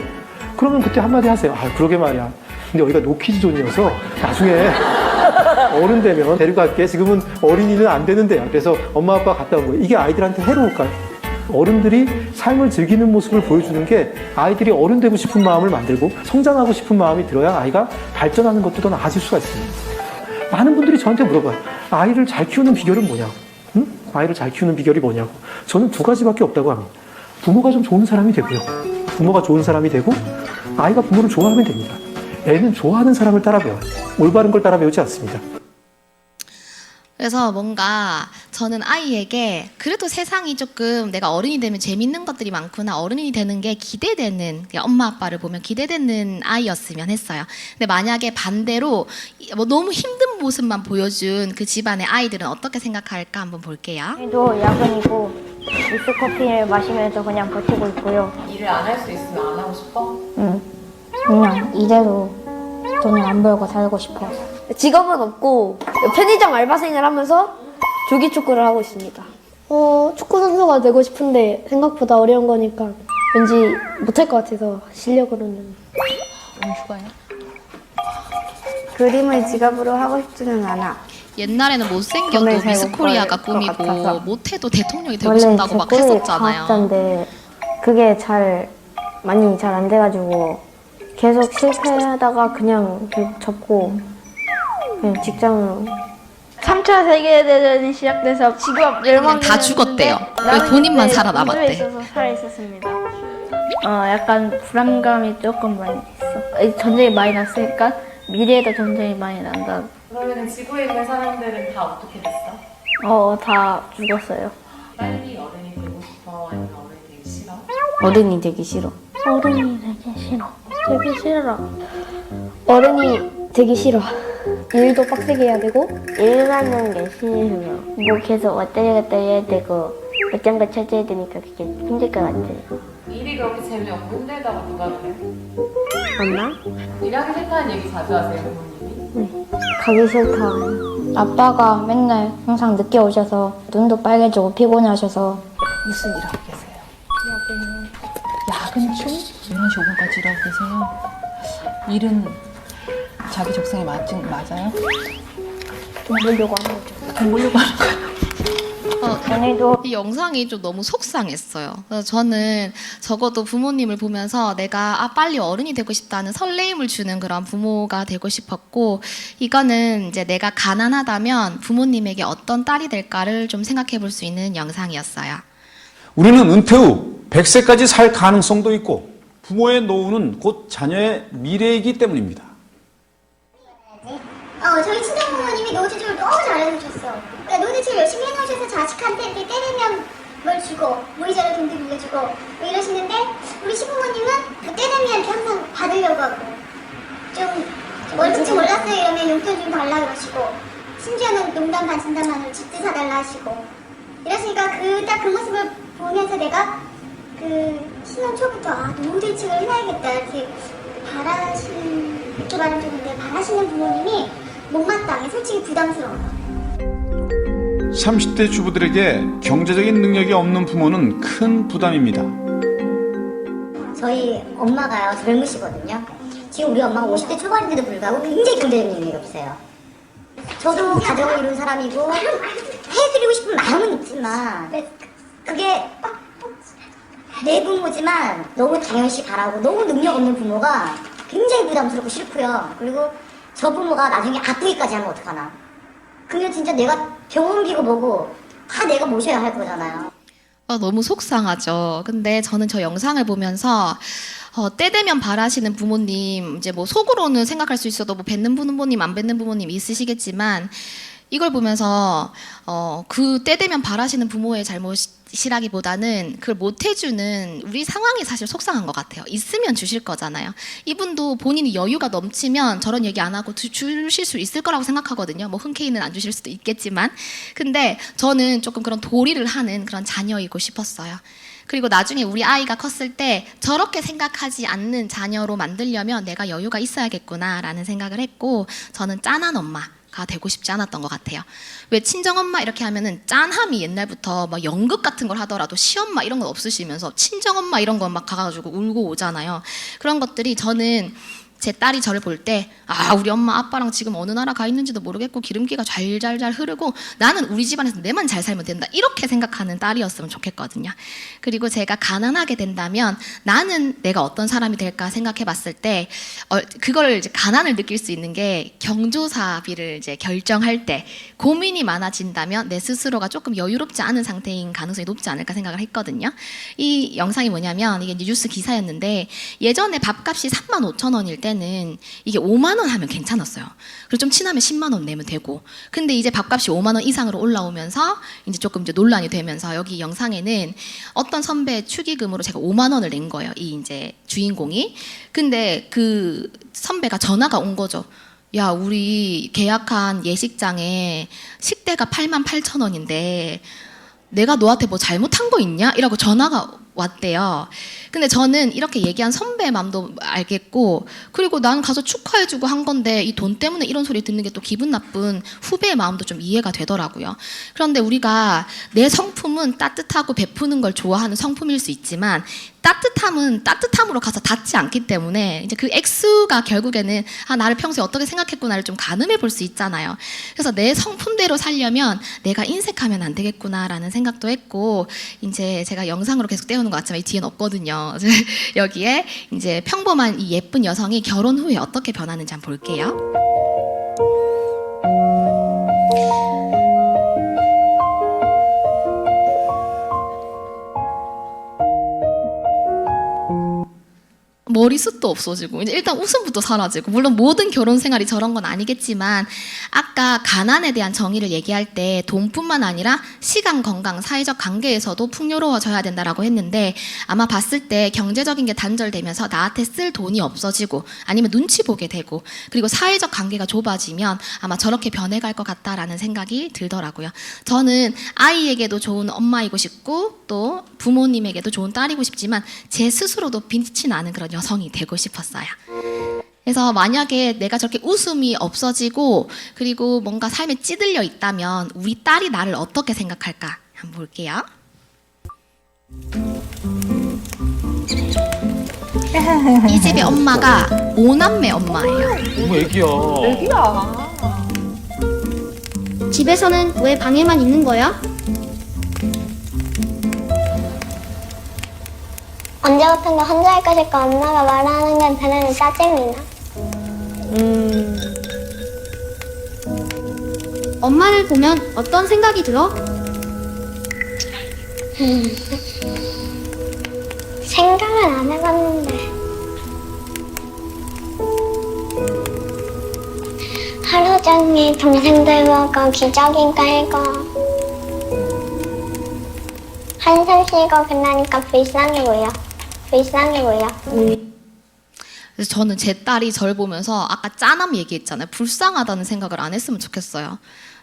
그러면 그때 한마디 하세요. 아 그러게 말이야. 근데 여기가 노키즈 존이어서 나중에 어른 되면 데려갈게. 지금은 어린이는 안 되는데요. 그래서 엄마 아빠 갔다 온 거예요. 이게 아이들한테 해로울까요? 어른들이 삶을 즐기는 모습을 보여주는 게 아이들이 어른 되고 싶은 마음을 만들고 성장하고 싶은 마음이 들어야 아이가 발전하는 것도 더 나아질 수가 있습니다. 많은 분들이 저한테 물어봐요. 아이를 잘 키우는 비결은 뭐냐고. 응? 아이를 잘 키우는 비결이 뭐냐고. 저는 2가지밖에 없다고 합니다. 부모가 좀 좋은 사람이 되고요. 부모가 좋은 사람이 되고 아이가 부모를 좋아하면 됩니다. 애는 좋아하는 사람을 따라 배워요. 올바른 걸 따라 배우지 않습니다. 그래서 뭔가 저는 아이에게 그래도 세상이 조금 내가 어른이 되면 재밌는 것들이 많구나, 어른이 되는 게 기대되는, 엄마 아빠를 보면 기대되는 아이였으면 했어요. 근데 만약에 반대로 뭐 너무 힘든 모습만 보여준 그 집안의 아이들은 어떻게 생각할까 한번 볼게요. 도 야근이고 믹스커피를 마시면서 그냥 버티고 있고요. 일을 안 할 수 있으면 안 하고 싶어? 응. 그냥 이대로 돈을 안 벌고 살고 싶어. 직업은 없고 편의점 알바생을 하면서 조기축구를 하고 있습니다. 축구 선수가 되고 싶은데 생각보다 어려운 거니까 왠지 못할 것 같아서 실력으로는. 그림을 직업으로 하고 싶지는 않아. 옛날에는 못생겨도 돈을 잘 미스 못 코리아가 벌 것 꿈이고 같아서. 못해도 대통령이 되고 원래 싶다고 막 제 꿈이 했었잖아요. 과학자인데 그게 많이 잘 안 돼가지고 계속 실패하다가 그냥 접고 그냥 직장으로. 3차 세계대전이 시작돼서 직업 멸망 다 죽었대요. 왜 본인만 살아남았대. 있어서 살아있었습니다. 약간 불안감이 조금 많이 있어. 전쟁이 많이 났으니까 미래에도 전쟁이 많이 난다. 그러면 지구에 있는 사람들은 다 어떻게 됐어? 다 죽었어요. 빨리 어른이 되고 싶어? 아니면 어른이 되기 싫어? 어른이 되기 싫어. 어른이 되기 싫어. 되기 싫어. 어른이 되기 싫어. 일도 빡세게 해야 되고 일 하는 게 싫어. 뭐 계속 왔다 갔다 해야 되고 어떤 거 찾아야 되니까 그게 힘들 것 같아. 일이 그렇게 재미없고 힘들다고 누가 그래? 엄마? 일하기 싫다는 얘기 자주 하세요, 부모님이? 가기 싫다. 아빠가 맨날 항상 늦게 오셔서 눈도 빨개지고 피곤하셔서 무슨 일 하고 계세요? 야근중? 11시 5분까지 일하고 계세요? 일은 자기 적성에 맞아요? 돈 벌려고 하는 거죠. 돈 벌려고 하는 거예요? 전에도 이 영상이 좀 너무 속상했어요. 그래서 저는 적어도 부모님을 보면서 내가 빨리 어른이 되고 싶다는 설레임을 주는 그런 부모가 되고 싶었고, 이거는 이제 내가 가난하다면 부모님에게 어떤 딸이 될까를 좀 생각해 볼 수 있는 영상이었어요. 우리는 은퇴 후 100세까지 살 가능성도 있고 부모의 노후는 곧 자녀의 미래이기 때문입니다. 저희 친정 부모님이 노후대책을 너무 잘해주셨어. 그러니까 노후대책을 열심히 해놓으셔서 자식한테 이렇게 때리면 뭘 주고 무이자로 돈도 빌려주고 뭐 이러시는데, 우리 시부모님은 그 때리면 이렇게 항상 받으려고 하고, 좀 월급좀 올랐어요 이러면 용돈 좀 달라 그러시고, 심지어는 농담 반 진담반으로 집도 사달라 하시고 이러시니까 딱 그 모습을 보면서 내가 신혼 초부터 노후대책을 해놔야겠다 이렇게 이렇게 말하면 좋은데, 바라시는 부모님이 못마땅해. 솔직히 부담스러워요. 30대 주부들에게 경제적인 능력이 없는 부모는 큰 부담입니다. 저희 엄마가요 젊으시거든요. 지금 우리 엄마가 50대 초반인데도 불구하고 굉장히 경제적 능력이 없어요. 저도 가정을 이룬 사람이고 해드리고 싶은 마음은 있지만 그게 내 부모지만 너무 당연시 바라고 너무 능력 없는 부모가 굉장히 부담스럽고 싫고요. 그리고 저 부모가 나중에 아프기까지 하면 어떡하나. 그러면 진짜 내가 병원비고 뭐고 다 내가 모셔야 할 거잖아요. 너무 속상하죠. 근데 저는 저 영상을 보면서 때 되면 바라시는 부모님, 이제 뭐 속으로는 생각할 수 있어도 뭐 뵙는 부모님, 안 뵙는 부모님 있으시겠지만, 이걸 보면서 그 때 되면 바라시는 부모의 잘못이라기보다는 그걸 못 해주는 우리 상황이 사실 속상한 것 같아요. 있으면 주실 거잖아요. 이분도 본인이 여유가 넘치면 저런 얘기 안 하고 주실 수 있을 거라고 생각하거든요. 뭐 흔쾌히는 안 주실 수도 있겠지만, 근데 저는 조금 그런 도리를 하는 그런 자녀이고 싶었어요. 그리고 나중에 우리 아이가 컸을 때 저렇게 생각하지 않는 자녀로 만들려면 내가 여유가 있어야겠구나라는 생각을 했고, 저는 짠한 엄마가 되고 싶지 않았던 것 같아요. 왜 친정엄마 이렇게 하면은 짠함이 옛날부터 막 연극 같은 걸 하더라도 시엄마 이런 건 없으시면서 친정엄마 이런 거 막 가가지고 울고 오잖아요. 그런 것들이 저는 제 딸이 저를 볼 때 우리 엄마 아빠랑 지금 어느 나라 가 있는지도 모르겠고 기름기가 잘잘잘 흐르고 나는 우리 집안에서 내만 잘 살면 된다, 이렇게 생각하는 딸이었으면 좋겠거든요. 그리고 제가 가난하게 된다면 나는 내가 어떤 사람이 될까 생각해 봤을 때 그걸 이제 가난을 느낄 수 있는 게 경조사비를 이제 결정할 때 고민이 많아진다면 내 스스로가 조금 여유롭지 않은 상태인 가능성이 높지 않을까 생각을 했거든요. 이 영상이 뭐냐면, 이게 뉴스 기사였는데, 예전에 밥값이 35,000원일 때는 이게 5만 원 하면 괜찮았어요. 그리고 좀 친하면 10만 원 내면 되고. 근데 이제 밥값이 5만 원 이상으로 올라오면서 이제 조금 이제 논란이 되면서, 여기 영상에는 어떤 선배 축의금으로 제가 5만 원을 낸 거예요. 이 이제 주인공이. 근데 그 선배가 전화가 온 거죠. 야, 우리 계약한 예식장에 식대가 88,000원인데 내가 너한테 뭐 잘못한 거 있냐? 이라고 전화가 왔대요. 근데 저는 이렇게 얘기한 선배의 마음도 알겠고, 그리고 난 가서 축하해주고 한 건데 이 돈 때문에 이런 소리 듣는 게 또 기분 나쁜 후배의 마음도 좀 이해가 되더라고요. 그런데 우리가 내 성품은 따뜻하고 베푸는 걸 좋아하는 성품일 수 있지만, 따뜻함은 따뜻함으로 가서 닿지 않기 때문에 이제 그 액수가 결국에는 나를 평소에 어떻게 생각했구나를 좀 가늠해 볼 수 있잖아요. 그래서 내 성품대로 살려면 내가 인색하면 안 되겠구나라는 생각도 했고, 이제 제가 영상으로 계속 떼우는 것 같지만 이 뒤엔 없거든요. 여기에 이제 평범한 이 예쁜 여성이 결혼 후에 어떻게 변하는지 한번 볼게요. 머리숱도 없어지고, 이제 일단 웃음부터 사라지고, 물론 모든 결혼 생활이 저런 건 아니겠지만, 아까 가난에 대한 정의를 얘기할 때 돈뿐만 아니라 시간, 건강, 사회적 관계에서도 풍요로워져야 된다라고 했는데, 아마 봤을 때 경제적인 게 단절되면서 나한테 쓸 돈이 없어지고 아니면 눈치 보게 되고, 그리고 사회적 관계가 좁아지면 아마 저렇게 변해갈 것 같다라는 생각이 들더라고요. 저는 아이에게도 좋은 엄마이고 싶고 또 부모님에게도 좋은 딸이고 싶지만 제 스스로도 빛이 나는 그런 여성이 되고 싶었어요. 그래서 만약에 내가 저렇게 웃음이 없어지고 그리고 뭔가 삶에 찌들려 있다면 우리 딸이 나를 어떻게 생각할까? 한번 볼게요. 이 집의 엄마가 5남매 엄마예요. 너무 애기야. 집에서는 왜 방에만 있는 거야? 언제 같은 거 혼자 할까 싶고 엄마가 말하는 건 들으면 짜증이 나. 엄마를 보면 어떤 생각이 들어? 생각은 안 해봤는데 하루 종일 동생들 보고 기저귀 깔고 한숨 쉬고 그러니까 불쌍해 보여. 그래서 저는 제 딸이 저를 보면서 아까 짠함 얘기했잖아요. 불쌍하다는 생각을 안 했으면 좋겠어요.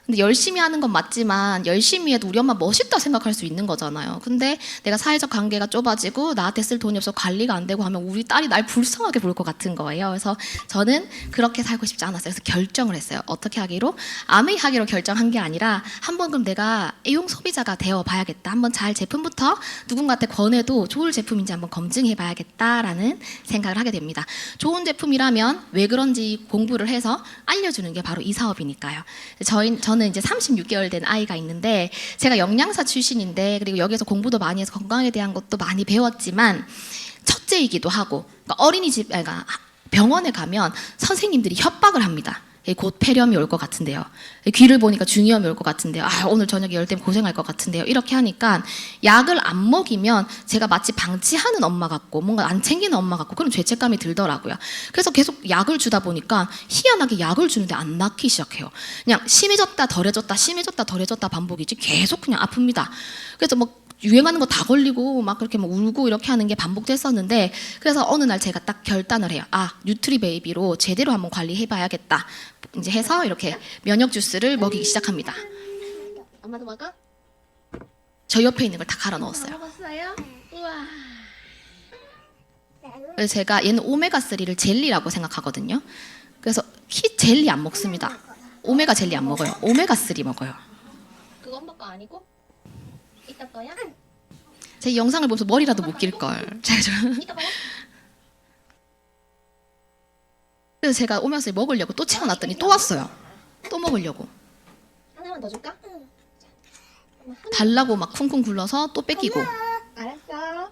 근데 열심히 하는 건 맞지만 열심히 해도 우리 엄마 멋있다 생각할 수 있는 거잖아요. 근데 내가 사회적 관계가 좁아지고 나한테 쓸 돈이 없어 관리가 안 되고 하면 우리 딸이 날 불쌍하게 볼 것 같은 거예요. 그래서 저는 그렇게 살고 싶지 않았어요. 그래서 결정을 했어요. 어떻게 하기로? 아메이하기로 결정한 게 아니라 한번 그럼 내가 애용 소비자가 되어 봐야겠다. 한번 잘 제품부터 누군가한테 권해도 좋은 제품인지 한번 검증해 봐야겠다라는 생각을 하게 됩니다. 좋은 제품이라면 왜 그런지 공부를 해서 알려주는 게 바로 이 사업이니까요. 저는 이제 36개월 된 아이가 있는데 제가 영양사 출신인데 그리고 여기서 공부도 많이 해서 건강에 대한 것도 많이 배웠지만 첫째이기도 하고 그러니까 그러니까 병원에 가면 선생님들이 협박을 합니다. 곧 폐렴이 올 것 같은데요. 귀를 보니까 중이염이 올 것 같은데요. 오늘 저녁에 열 때문에 고생할 것 같은데요. 이렇게 하니까 약을 안 먹이면 제가 마치 방치하는 엄마 같고 뭔가 안 챙기는 엄마 같고 그런 죄책감이 들더라고요. 그래서 계속 약을 주다 보니까 희한하게 약을 주는데 안 낫기 시작해요. 그냥 심해졌다 덜해졌다 심해졌다 덜해졌다 반복이지 계속 그냥 아픕니다. 그래서 뭐 유행하는 거 다 걸리고 막 그렇게 막 울고 이렇게 하는 게 반복됐었는데 그래서 어느 날 제가 딱 결단을 해요. 뉴트리 베이비로 제대로 한번 관리해봐야겠다. 이제 해서 이렇게 면역 주스를 먹이기 시작합니다. 엄마도 먹어? 저 옆에 있는 걸 다 갈아 넣었어요. 먹었어요? 우와. 그래서 제가 얘는 오메가3를 젤리라고 생각하거든요. 그래서 jel리 안 먹습니다. 오메가 젤리 안 먹어요. 오메가3 먹어요. 그거 엄마 거 아니고? 이따 거야? 제 영상을 보면서 머리라도 못 길걸. 이따 봐요? 그래서 제가 오면서 먹으려고 또 채워놨더니 또 왔어요. 또 먹으려고. 하나만 더 줄까? 달라고 막 쿵쿵 굴러서 또 뺏기고. 알았어.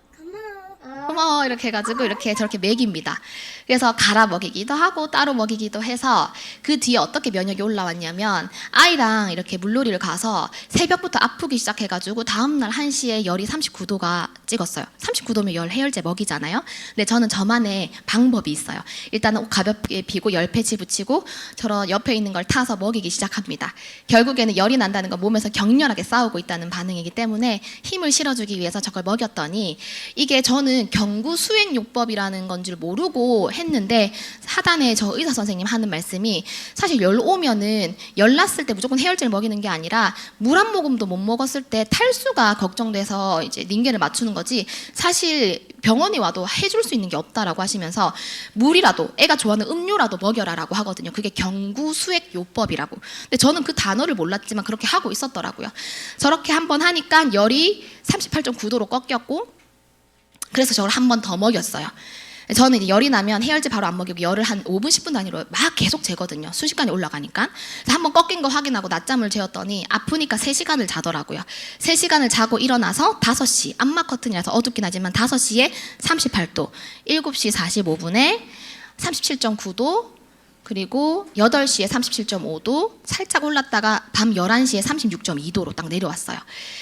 고마워 이렇게 해가지고 이렇게 저렇게 먹입니다. 그래서 갈아 먹이기도 하고 따로 먹이기도 해서 그 뒤에 어떻게 면역이 올라왔냐면 아이랑 이렇게 물놀이를 가서 새벽부터 아프기 시작해가지고 다음날 1시에 열이 39도가 찍었어요. 39도면 열 해열제 먹이잖아요. 근데 저는 저만의 방법이 있어요. 일단은 옷 가볍게 비고 열패치 붙이고 저런 옆에 있는 걸 타서 먹이기 시작합니다. 결국에는 열이 난다는 건 몸에서 격렬하게 싸우고 있다는 반응이기 때문에 힘을 실어주기 위해서 저걸 먹였더니 이게 저는 경구 수액요법이라는 건 줄 모르고 했는데 하단에 저 의사 선생님 하는 말씀이 사실 열 오면은 열 났을 때 무조건 해열제를 먹이는 게 아니라 물 한 모금도 못 먹었을 때 탈수가 걱정돼서 이제 링겔을 맞추는 거지 사실 병원에 와도 해줄 수 있는 게 없다라고 하시면서 물이라도 애가 좋아하는 음료라도 먹여라라고 하거든요. 그게 경구 수액요법이라고. 근데 저는 그 단어를 몰랐지만 그렇게 하고 있었더라고요. 저렇게 한번 하니까 열이 38.9도로 꺾였고 그래서 저걸 한 번 더 먹였어요. 저는 이제 열이 나면 해열제 바로 안 먹이고 열을 한 5분, 10분 단위로 막 계속 재거든요. 순식간에 올라가니까. 그래서 한번 꺾인 거 확인하고 낮잠을 재웠더니 아프니까 3시간을 자더라고요. 3시간을 자고 일어나서 5시, 암막 커튼이라서 어둡긴 하지만 5시에 38도, 7시 45분에 37.9도, 그리고 8시에 37.5도 살짝 올랐다가 밤 11시에 36.2도로 딱 내려왔어요.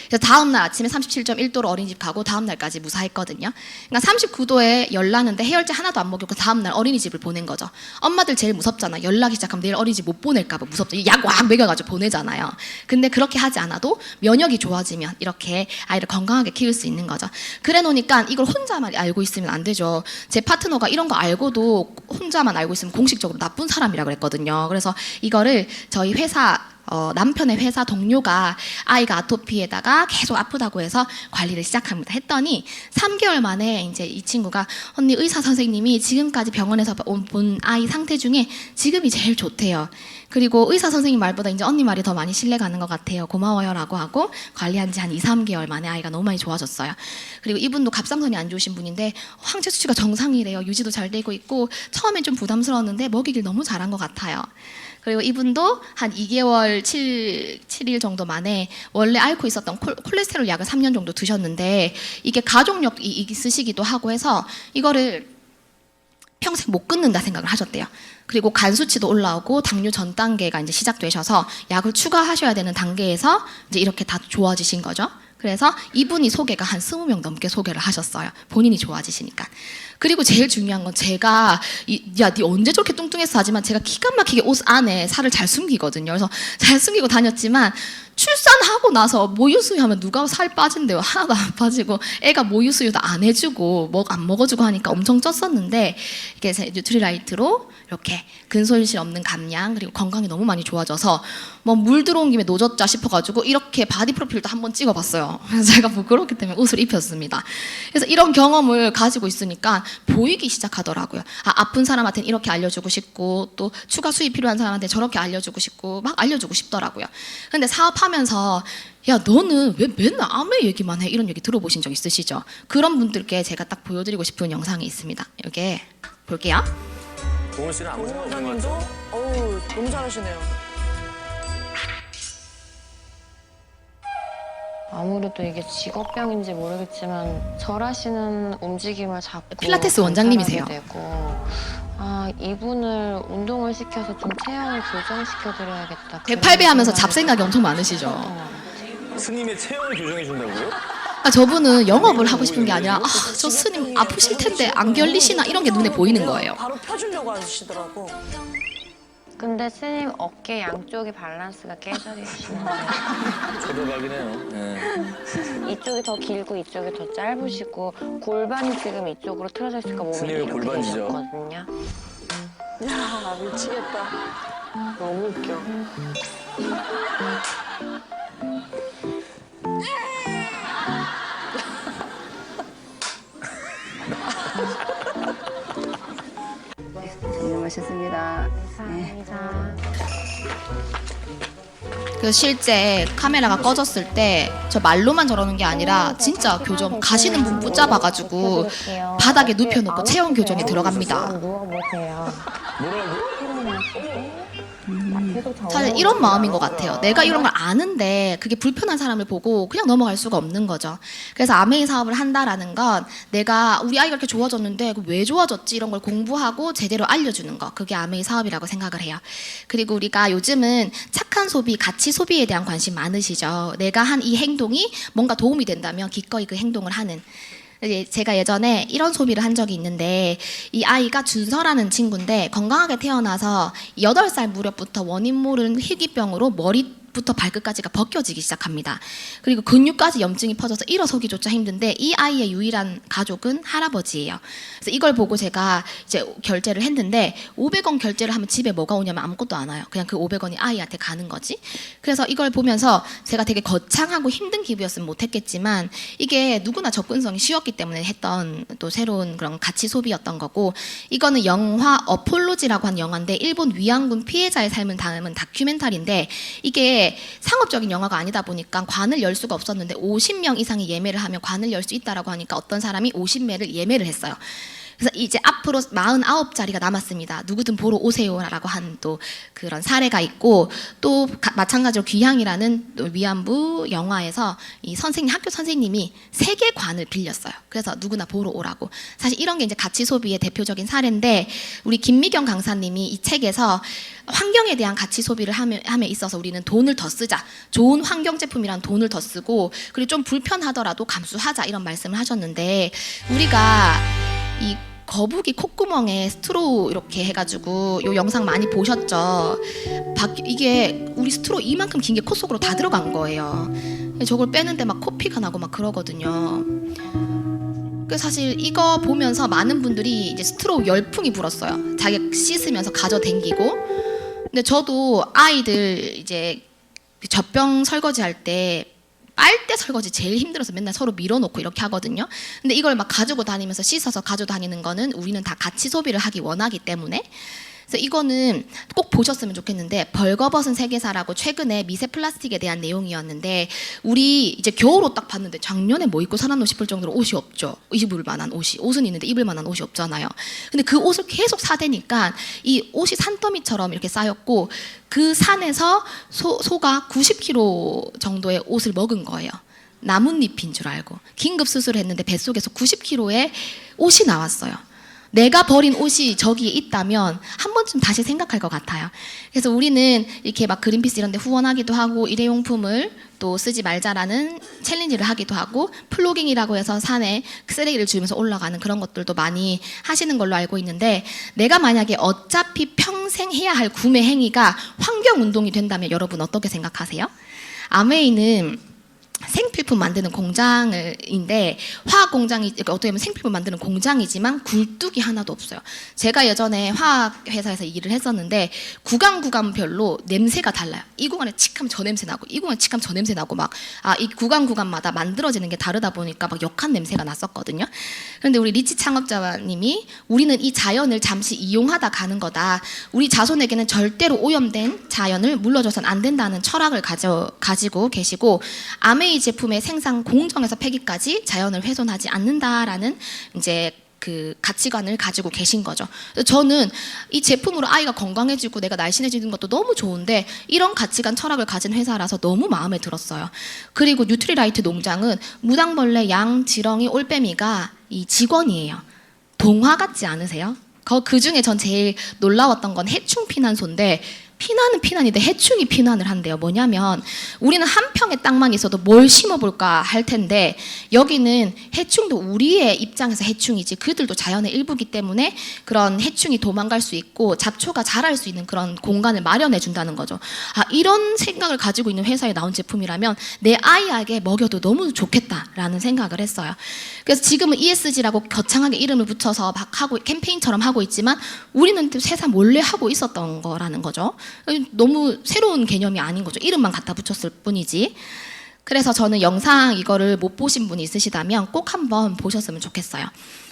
그래서 다음날 아침에 37.1도로 어린이집 가고 다음날까지 무사했거든요. 그러니까 39도에 열 나는데 해열제 하나도 안 먹이고 다음날 어린이집을 보낸 거죠. 엄마들 제일 무섭잖아. 연락이 시작하면 내일 어린이집 못 보낼까 봐 무섭죠. 약 왁 먹여가지고 보내잖아요. 근데 그렇게 하지 않아도 면역이 좋아지면 이렇게 아이를 건강하게 키울 수 있는 거죠. 그래 놓으니까 이걸 혼자만 알고 있으면 안 되죠. 제 파트너가 이런 거 알고도 혼자만 알고 있으면 공식적으로 나쁜 사람이라 그랬거든요. 그래서 이거를 저희 회사 남편의 회사 동료가 아이가 아토피에다가 계속 아프다고 해서 관리를 시작합니다. 했더니 3개월 만에 이제 이 친구가 언니 의사 선생님이 지금까지 병원에서 본 아이 상태 중에 지금이 제일 좋대요. 그리고 의사 선생님 말보다 이제 언니 말이 더 많이 신뢰가는 것 같아요. 고마워요라고 하고 관리한 지 한 2, 3개월 만에 아이가 너무 많이 좋아졌어요. 그리고 이분도 갑상선이 안 좋으신 분인데 황체 수치가 정상이래요. 유지도 잘 되고 있고 처음엔 좀 부담스러웠는데 먹이길 너무 잘한 것 같아요. 그리고 이분도 한 2개월 7일 정도 만에 원래 앓고 있었던 콜레스테롤 약을 3년 정도 드셨는데 이게 가족력이 있으시기도 하고 해서 이거를 평생 못 끊는다 생각을 하셨대요. 그리고 간 수치도 올라오고 당뇨 전 단계가 이제 시작되셔서 약을 추가하셔야 되는 단계에서 이제 이렇게 다 좋아지신 거죠. 그래서 이분이 소개가 한 20명 넘게 소개를 하셨어요. 본인이 좋아지시니까. 그리고 제일 중요한 건 제가 야, 니 언제 저렇게 뚱뚱했어 하지만 제가 기가 막히게 옷 안에 살을 잘 숨기거든요. 그래서 잘 숨기고 다녔지만 출산하고 나서 모유수유 하면 누가 살 빠진대요. 하나도 안 빠지고 애가 모유수유도 안 해주고 안 먹어주고 하니까 엄청 쪘었는데 이게 뉴트리라이트로 이렇게 근손실 없는 감량 그리고 건강이 너무 많이 좋아져서 뭐 물 들어온 김에 노졌자 싶어가지고 이렇게 바디 프로필도 한번 찍어봤어요. 그래서 제가 부끄럽기 때문에 옷을 입혔습니다. 그래서 이런 경험을 가지고 있으니까 보이기 시작하더라고요. 아픈 사람한테는 이렇게 알려주고 싶고 또 추가 수입 필요한 사람한테 저렇게 알려주고 싶고 막 알려주고 싶더라고요. 근데 사업하면서 야 너는 왜 맨날 암의 얘기만 해? 이런 얘기 들어보신 적 있으시죠? 그런 분들께 제가 딱 보여드리고 싶은 영상이 있습니다. 이게 볼게요. 동훈 씨는 아무 생각 없는 것 같죠? 어우, 너무 잘하시네요. 아무래도 이게 직업병인지 모르겠지만 절하시는 움직임을 자꾸 필라테스 원장님이세요. 되고, 이분을 운동을 시켜서 좀 체형을 교정시켜드려야겠다. 108배 하면서 잡생각이 엄청 많으시죠? 스님의 체형을 교정해 준다고요? 저분은 영업을 하고 싶은 게 아니라 저 스님 아프실 텐데 안 결리시나 이런 게 눈에 보이는 거예요. 바로 펴주려고 하시더라고. 근데 스님 어깨 양쪽이 밸런스가 깨져 계시는데 초대박이네요. 네. 이쪽이 더 길고 이쪽이 더 짧으시고 골반이 지금 이쪽으로 틀어져 있으니까 몸이 스님의 이렇게 골반이죠. 되셨거든요. 야, 미치겠다. 너무 웃겨. 멋있습니다. 감사합니다. 그래서 실제 카메라가 꺼졌을 때 저 말로만 저러는 게 아니라 진짜 교정 가시는 분 붙잡아가지고 바닥에 눕혀놓고 체온 교정에 들어갑니다. 누워보세요. 사실 이런 마음인 것 같아요. 내가 이런 걸 아는데 그게 불편한 사람을 보고 그냥 넘어갈 수가 없는 거죠. 그래서 아메이 사업을 한다라는 건 내가 우리 아이가 이렇게 좋아졌는데 왜 좋아졌지 이런 걸 공부하고 제대로 알려주는 거. 그게 아메이 사업이라고 생각을 해요. 그리고 우리가 요즘은 착한 소비, 가치 소비에 대한 관심 많으시죠. 내가 한 이 행동이 뭔가 도움이 된다면 기꺼이 그 행동을 하는. 제가 예전에 이런 소비를 한 적이 있는데 이 아이가 준서라는 친구인데 건강하게 태어나서 8살 무렵부터 원인 모르는 희귀병으로 머리부터 발끝까지가 벗겨지기 시작합니다. 그리고 근육까지 염증이 퍼져서 일어서기조차 힘든데 이 아이의 유일한 가족은 할아버지예요. 그래서 이걸 보고 제가 이제 결제를 했는데 500원 결제를 하면 집에 뭐가 오냐면 아무것도 안 와요. 그냥 그 500원이 아이한테 가는 거지. 그래서 이걸 보면서 제가 되게 거창하고 힘든 기부였으면 못했겠지만 이게 누구나 접근성이 쉬웠기 때문에 했던 또 새로운 그런 가치 소비였던 거고 이거는 영화 어폴로지라고 한 영화인데 일본 위안군 피해자의 삶을 담은 다큐멘터리인데 이게 상업적인 영화가 아니다 보니까 관을 열 수가 없었는데 50명 이상이 예매를 하면 관을 열 수 있다라고 하니까 어떤 사람이 50매를 예매를 했어요. 그래서 이제 앞으로 49자리가 남았습니다. 누구든 보러 오세요라고 한 또 그런 사례가 있고 또 마찬가지로 귀향이라는 또 위안부 영화에서 이 학교 선생님이 3개 관을 빌렸어요. 그래서 누구나 보러 오라고. 사실 이런 게 이제 가치 소비의 대표적인 사례인데 우리 김미경 강사님이 이 책에서 환경에 대한 가치 소비를 함에 있어서 우리는 돈을 더 쓰자. 좋은 환경 제품이란 돈을 더 쓰고 그리고 좀 불편하더라도 감수하자 이런 말씀을 하셨는데 우리가 이 거북이 콧구멍에 스트로우 이렇게 해가지고 요 영상 많이 보셨죠? 이게 우리 스트로우 이만큼 긴 게 코 속으로 다 들어간 거예요. 저걸 빼는데 막 코피가 나고 막 그러거든요. 사실 이거 보면서 많은 분들이 이제 스트로우 열풍이 불었어요. 자기가 씻으면서 가져댕기고. 근데 저도 아이들 이제 젖병 설거지 할 때 빨대 설거지 제일 힘들어서 맨날 서로 밀어놓고 이렇게 하거든요. 근데 이걸 막 가지고 다니면서 씻어서 가지고 다니는 거는 우리는 다 같이 소비를 하기 원하기 때문에. 그래서 이거는 꼭 보셨으면 좋겠는데 벌거벗은 세계사라고 최근에 미세 플라스틱에 대한 내용이었는데 우리 이제 겨울옷 딱 봤는데 작년에 뭐 입고 살았노 싶을 정도로 옷이 없죠. 입을 만한 옷은 있는데 입을 만한 옷이 없잖아요. 근데 그 옷을 계속 사대니까 이 옷이 산더미처럼 이렇게 쌓였고 그 산에서 소가 90kg 정도의 옷을 먹은 거예요. 나뭇잎인 줄 알고 긴급 수술을 했는데 뱃속에서 90kg의 옷이 나왔어요. 내가 버린 옷이 저기에 있다면 한 번쯤 다시 생각할 것 같아요. 그래서 우리는 이렇게 막 그린피스 이런 데 후원하기도 하고 일회용품을 또 쓰지 말자라는 챌린지를 하기도 하고 플로깅이라고 해서 산에 쓰레기를 주면서 올라가는 그런 것들도 많이 하시는 걸로 알고 있는데 내가 만약에 어차피 평생 해야 할 구매 행위가 환경운동이 된다면 여러분 어떻게 생각하세요? 아메이는 생필품 만드는 공장인데 화학 공장이 어떻게 보면 생필품 만드는 공장이지만 굴뚝이 하나도 없어요. 제가 예전에 화학 회사에서 일을 했었는데 구간별로 냄새가 달라요. 이 구간에 칙하면 저 냄새 나고 이 구간에 칙하면 저 냄새 나고 막 이 구간마다 만들어지는 게 다르다 보니까 막 역한 냄새가 났었거든요. 그런데 우리 리치 창업자님이 우리는 이 자연을 잠시 이용하다 가는 거다. 우리 자손에게는 절대로 오염된 자연을 물려줘서는 안 된다는 철학을 가지고 계시고 아메이 제품의 생산 공정에서 폐기까지 자연을 훼손하지 않는다라는 이제 그 가치관을 가지고 계신 거죠. 저는 이 제품으로 아이가 건강해지고 내가 날씬해지는 것도 너무 좋은데 이런 가치관 철학을 가진 회사라서 너무 마음에 들었어요. 그리고 뉴트리라이트 농장은 무당벌레, 양, 지렁이, 올빼미가 이 직원이에요. 동화 같지 않으세요? 그 중에 전 제일 놀라웠던 건 해충 피난소인데 피난은 피난인데 해충이 피난을 한대요. 뭐냐면 우리는 한 평의 땅만 있어도 뭘 심어볼까 할 텐데 여기는 해충도 우리의 입장에서 해충이지 그들도 자연의 일부기 때문에 그런 해충이 도망갈 수 있고 잡초가 자랄 수 있는 그런 공간을 마련해 준다는 거죠. 이런 생각을 가지고 있는 회사에 나온 제품이라면 내 아이에게 먹여도 너무 좋겠다라는 생각을 했어요. 그래서 지금은 ESG라고 거창하게 이름을 붙여서 막 하고 캠페인처럼 하고 있지만 우리는 세상 몰래 하고 있었던 거라는 거죠. 너무 새로운 개념이 아닌 거죠. 이름만 갖다 붙였을 뿐이지. 그래서 저는 영상 이거를 못 보신 분이 있으시다면 꼭 한번 보셨으면 좋겠어요.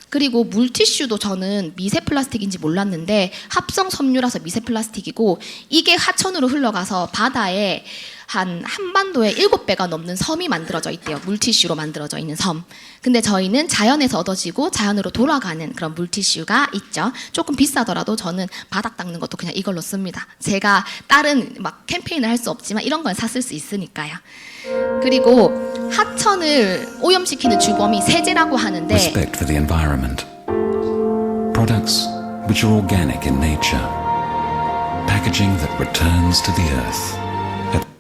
그리고 물티슈도 저는 미세 플라스틱인지 몰랐는데 합성 섬유라서 미세 플라스틱이고 이게 하천으로 흘러가서 바다에 한반도에 7배가 넘는 섬이 만들어져 있대요. 물티슈로 만들어져 있는 섬. 근데 저희는 자연에서 얻어지고 자연으로 돌아가는 그런 물티슈가 있죠. 조금 비싸더라도 저는 바닥 닦는 것도 그냥 이걸로 씁니다. 제가 다른 막 캠페인을 할 수 없지만 이런 건 샀을 수 있으니까요. 그리고 하천을 오염시키는 주범이 세제라고 하는데 Respect for the environment. Products which are organic in nature. Packaging that returns to the earth.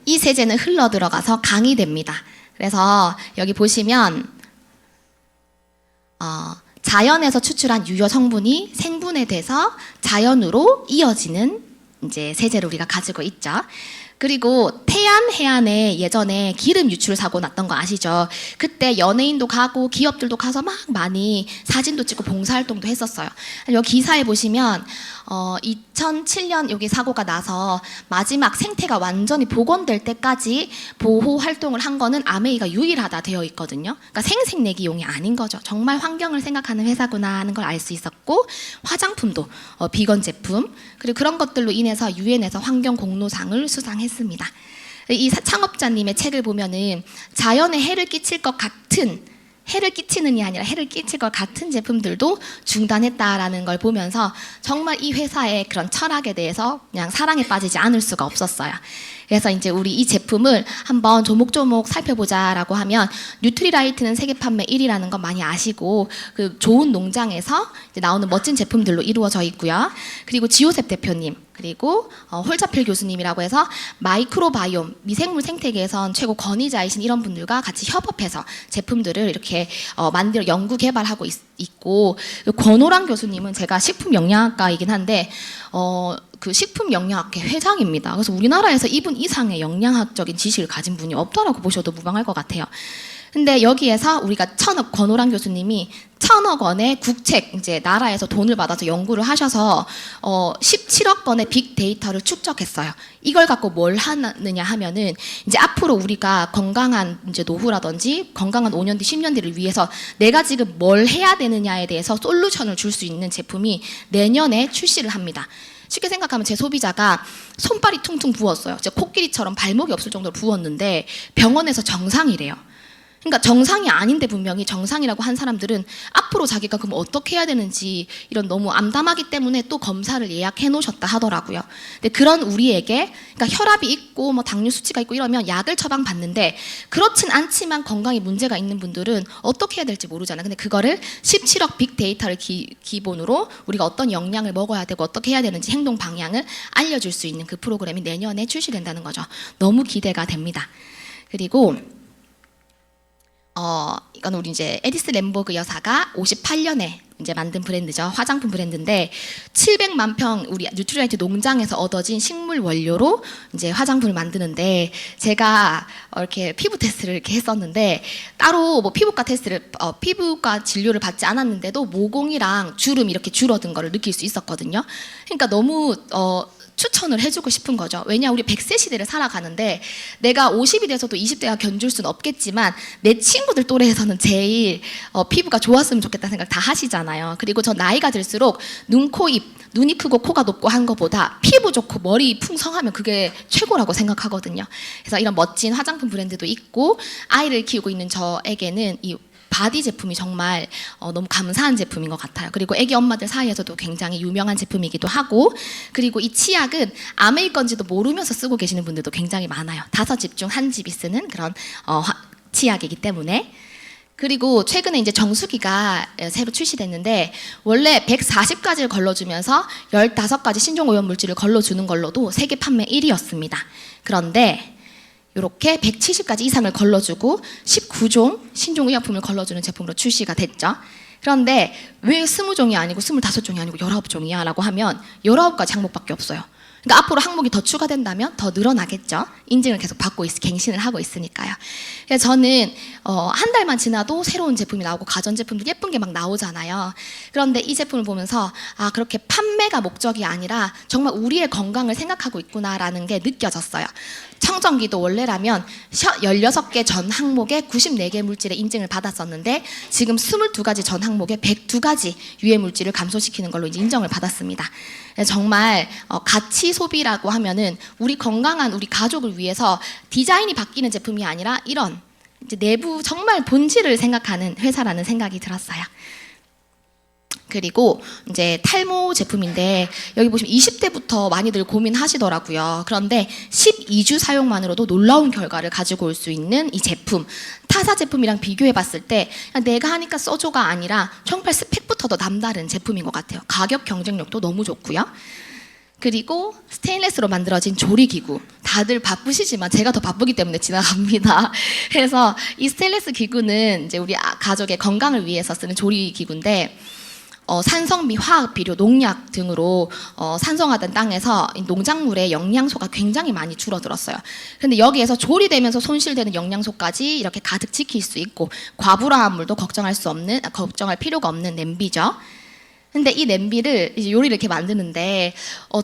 이 세제는 흘러 들어가서 강이 됩니다. 그래서 여기 보시면 자연에서 추출한 유효 성분이 생분해돼서 자연으로 이어지는 이제 세제를 우리가 가지고 있죠. 그리고 태안 해안에 예전에 기름 유출 사고 났던 거 아시죠? 그때 연예인도 가고 기업들도 가서 막 많이 사진도 찍고 봉사활동도 했었어요. 여기 기사에 보시면 2007년 여기 사고가 나서 마지막 생태가 완전히 복원될 때까지 보호 활동을 한 거는 아메이가 유일하다 되어 있거든요. 그러니까 생색내기용이 아닌 거죠. 정말 환경을 생각하는 회사구나 하는 걸 알 수 있었고 화장품도 비건 제품 그리고 그런 것들로 인해서 유엔에서 환경공로상을 수상했습니다. 이 창업자님의 책을 보면은 자연에 해를 끼칠 것 같은 해를 끼치는이 아니라 해를 끼칠 것 같은 제품들도 중단했다라는 걸 보면서 정말 이 회사의 그런 철학에 대해서 그냥 사랑에 빠지지 않을 수가 없었어요. 그래서 이제 우리 이 제품을 한번 조목조목 살펴보자라고 하면 뉴트리라이트는 세계 판매 1위라는 건 많이 아시고 그 좋은 농장에서 이제 나오는 멋진 제품들로 이루어져 있고요. 그리고 지오셉 대표님 그리고 홀자필 교수님이라고 해서 마이크로바이옴 미생물 생태계에선 최고 권위자이신 이런 분들과 같이 협업해서 제품들을 이렇게 만들어 연구 개발하고 있고 권호랑 교수님은 제가 식품영양학과이긴 한데 그 식품영양학회 회장입니다. 그래서 우리나라에서 이분 이상의 영양학적인 지식을 가진 분이 없다라고 보셔도 무방할 것 같아요. 근데 여기에서 우리가 권오란 교수님이 1,000억 원의 국책, 이제 나라에서 돈을 받아서 연구를 하셔서 17억 건의 빅데이터를 축적했어요. 이걸 갖고 뭘 하느냐 하면은 이제 앞으로 우리가 건강한 이제 노후라든지 건강한 5년 뒤, 10년 뒤를 위해서 내가 지금 뭘 해야 되느냐에 대해서 솔루션을 줄 수 있는 제품이 내년에 출시를 합니다. 쉽게 생각하면 제 소비자가 손발이 퉁퉁 부었어요. 제 코끼리처럼 발목이 없을 정도로 부었는데 병원에서 정상이래요. 그러니까 정상이 아닌데 분명히 정상이라고 한 사람들은 앞으로 자기가 그럼 어떻게 해야 되는지 이런 너무 암담하기 때문에 또 검사를 예약해 놓으셨다 하더라고요. 근데 그런 우리에게 그러니까 혈압이 있고 뭐 당뇨 수치가 있고 이러면 약을 처방받는데 그렇진 않지만 건강에 문제가 있는 분들은 어떻게 해야 될지 모르잖아요. 근데 그거를 17억 빅데이터를 기본으로 우리가 어떤 영양을 먹어야 되고 어떻게 해야 되는지 행동 방향을 알려줄 수 있는 그 프로그램이 내년에 출시된다는 거죠. 너무 기대가 됩니다. 그리고 이건 우리 이제 에디스 램버그 여사가 58년에 이제 만든 브랜드죠. 화장품 브랜드인데 700만 평 우리 뉴트리라이트 농장에서 얻어진 식물 원료로 이제 화장품을 만드는데 제가 이렇게 피부 테스트를 이렇게 했었는데 따로 뭐 피부과 테스트를 피부과 진료를 받지 않았는데도 모공이랑 주름 이렇게 줄어든 거를 느낄 수 있었거든요. 그러니까 너무 추천을 해주고 싶은 거죠. 왜냐 우리 100세 시대를 살아가는데 내가 50이 돼서도 20대가 견줄 수는 없겠지만 내 친구들 또래에서는 제일 피부가 좋았으면 좋겠다는 생각 다 하시잖아요. 그리고 저 나이가 들수록 눈, 코, 입, 눈이 크고 코가 높고 한 것보다 피부 좋고 머리 풍성하면 그게 최고라고 생각하거든요. 그래서 이런 멋진 화장품 브랜드도 있고 아이를 키우고 있는 저에게는 이 바디 제품이 정말 너무 감사한 제품인 것 같아요. 그리고 애기 엄마들 사이에서도 굉장히 유명한 제품이기도 하고 그리고 이 치약은 아메이 건지도 모르면서 쓰고 계시는 분들도 굉장히 많아요. 5집 중 1집이 쓰는 그런 치약이기 때문에 그리고 최근에 이제 정수기가 새로 출시됐는데 원래 140가지를 걸러주면서 15가지 신종오염물질을 걸러주는 걸로도 세계 판매 1위였습니다. 그런데 이렇게 170가지 이상을 걸러주고 19종 신종의약품을 걸러주는 제품으로 출시가 됐죠. 그런데 왜 20종이 아니고 25종이 아니고 19종이야 라고 하면 19가지 항목밖에 없어요. 그러니까 앞으로 항목이 더 추가된다면 더 늘어나겠죠. 인증을 계속 받고 갱신을 하고 있으니까요. 그래서 저는 한 달만 지나도 새로운 제품이 나오고 가전제품들 예쁜 게 막 나오잖아요. 그런데 이 제품을 보면서 아 그렇게 판매가 목적이 아니라 정말 우리의 건강을 생각하고 있구나라는 게 느껴졌어요. 청정기도 원래라면 16개 전 항목에 94개 물질의 인증을 받았었는데 지금 22가지 전 항목에 102가지 유해 물질을 감소시키는 걸로 이제 인정을 받았습니다. 정말 가치 소비라고 하면은 우리 건강한 우리 가족을 위해서 디자인이 바뀌는 제품이 아니라 이런 이제 내부 정말 본질을 생각하는 회사라는 생각이 들었어요. 그리고 이제 탈모 제품인데 여기 보시면 20대부터 많이들 고민하시더라고요. 그런데 12주 사용만으로도 놀라운 결과를 가지고 올 수 있는 이 제품 타사 제품이랑 비교해 봤을 때 내가 하니까 써줘가 아니라 정말 스펙부터도 남다른 제품인 것 같아요. 가격 경쟁력도 너무 좋고요. 그리고 스테인레스로 만들어진 조리기구 다들 바쁘시지만 제가 더 바쁘기 때문에 지나갑니다. 그래서 이 스테인레스 기구는 이제 우리 가족의 건강을 위해서 쓰는 조리기구인데 산성비, 화학비료, 농약 등으로 산성화된 땅에서 농작물의 영양소가 굉장히 많이 줄어들었어요. 근데 여기에서 조리되면서 손실되는 영양소까지 이렇게 가득 지킬 수 있고 과부라한 물도 걱정할 필요가 없는 냄비죠. 근데 이 냄비를 이제 요리를 이렇게 만드는데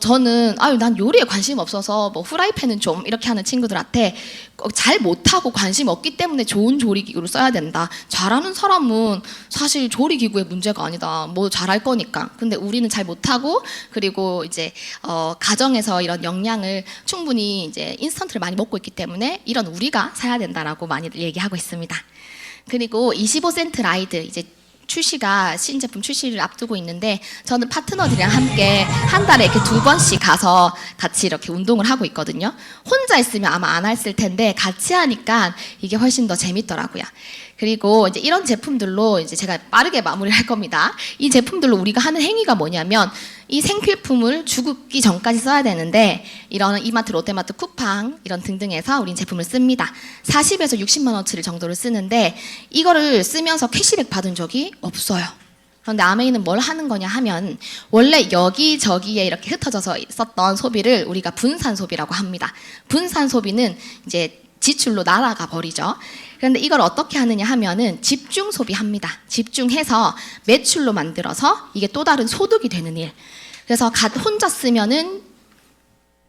저는 난 요리에 관심 없어서 뭐 후라이팬은 좀 이렇게 하는 친구들한테 잘 못하고 관심 없기 때문에 좋은 조리기구를 써야 된다. 잘하는 사람은 사실 조리기구의 문제가 아니다. 뭐 잘할 거니까. 근데 우리는 잘 못하고 그리고 이제 가정에서 이런 영양을 충분히 이제 인스턴트를 많이 먹고 있기 때문에 이런 우리가 사야 된다라고 많이들 얘기하고 있습니다. 그리고 25센트 라이드 이제 신제품 출시를 앞두고 있는데 저는 파트너들이랑 함께 한 달에 이렇게 2번씩 가서 같이 이렇게 운동을 하고 있거든요. 혼자 있으면 아마 안 했을 텐데 같이 하니까 이게 훨씬 더 재밌더라고요. 그리고 이제 이런 제품들로 이제 제가 빠르게 마무리를 할 겁니다. 이 제품들로 우리가 하는 행위가 뭐냐면 이 생필품을 죽기 전까지 써야 되는데 이런 이마트, 롯데마트, 쿠팡 이런 등등에서 우린 제품을 씁니다. 40에서 60만 원어치 정도를 쓰는데 이거를 쓰면서 캐시백 받은 적이 없어요. 그런데 아메이는 뭘 하는 거냐 하면 원래 여기저기에 이렇게 흩어져서 있었던 소비를 우리가 분산 소비라고 합니다. 분산 소비는 이제 지출로 날아가 버리죠. 그런데 이걸 어떻게 하느냐 하면은 집중 소비합니다. 집중해서 매출로 만들어서 이게 또 다른 소득이 되는 일. 그래서 혼자 쓰면은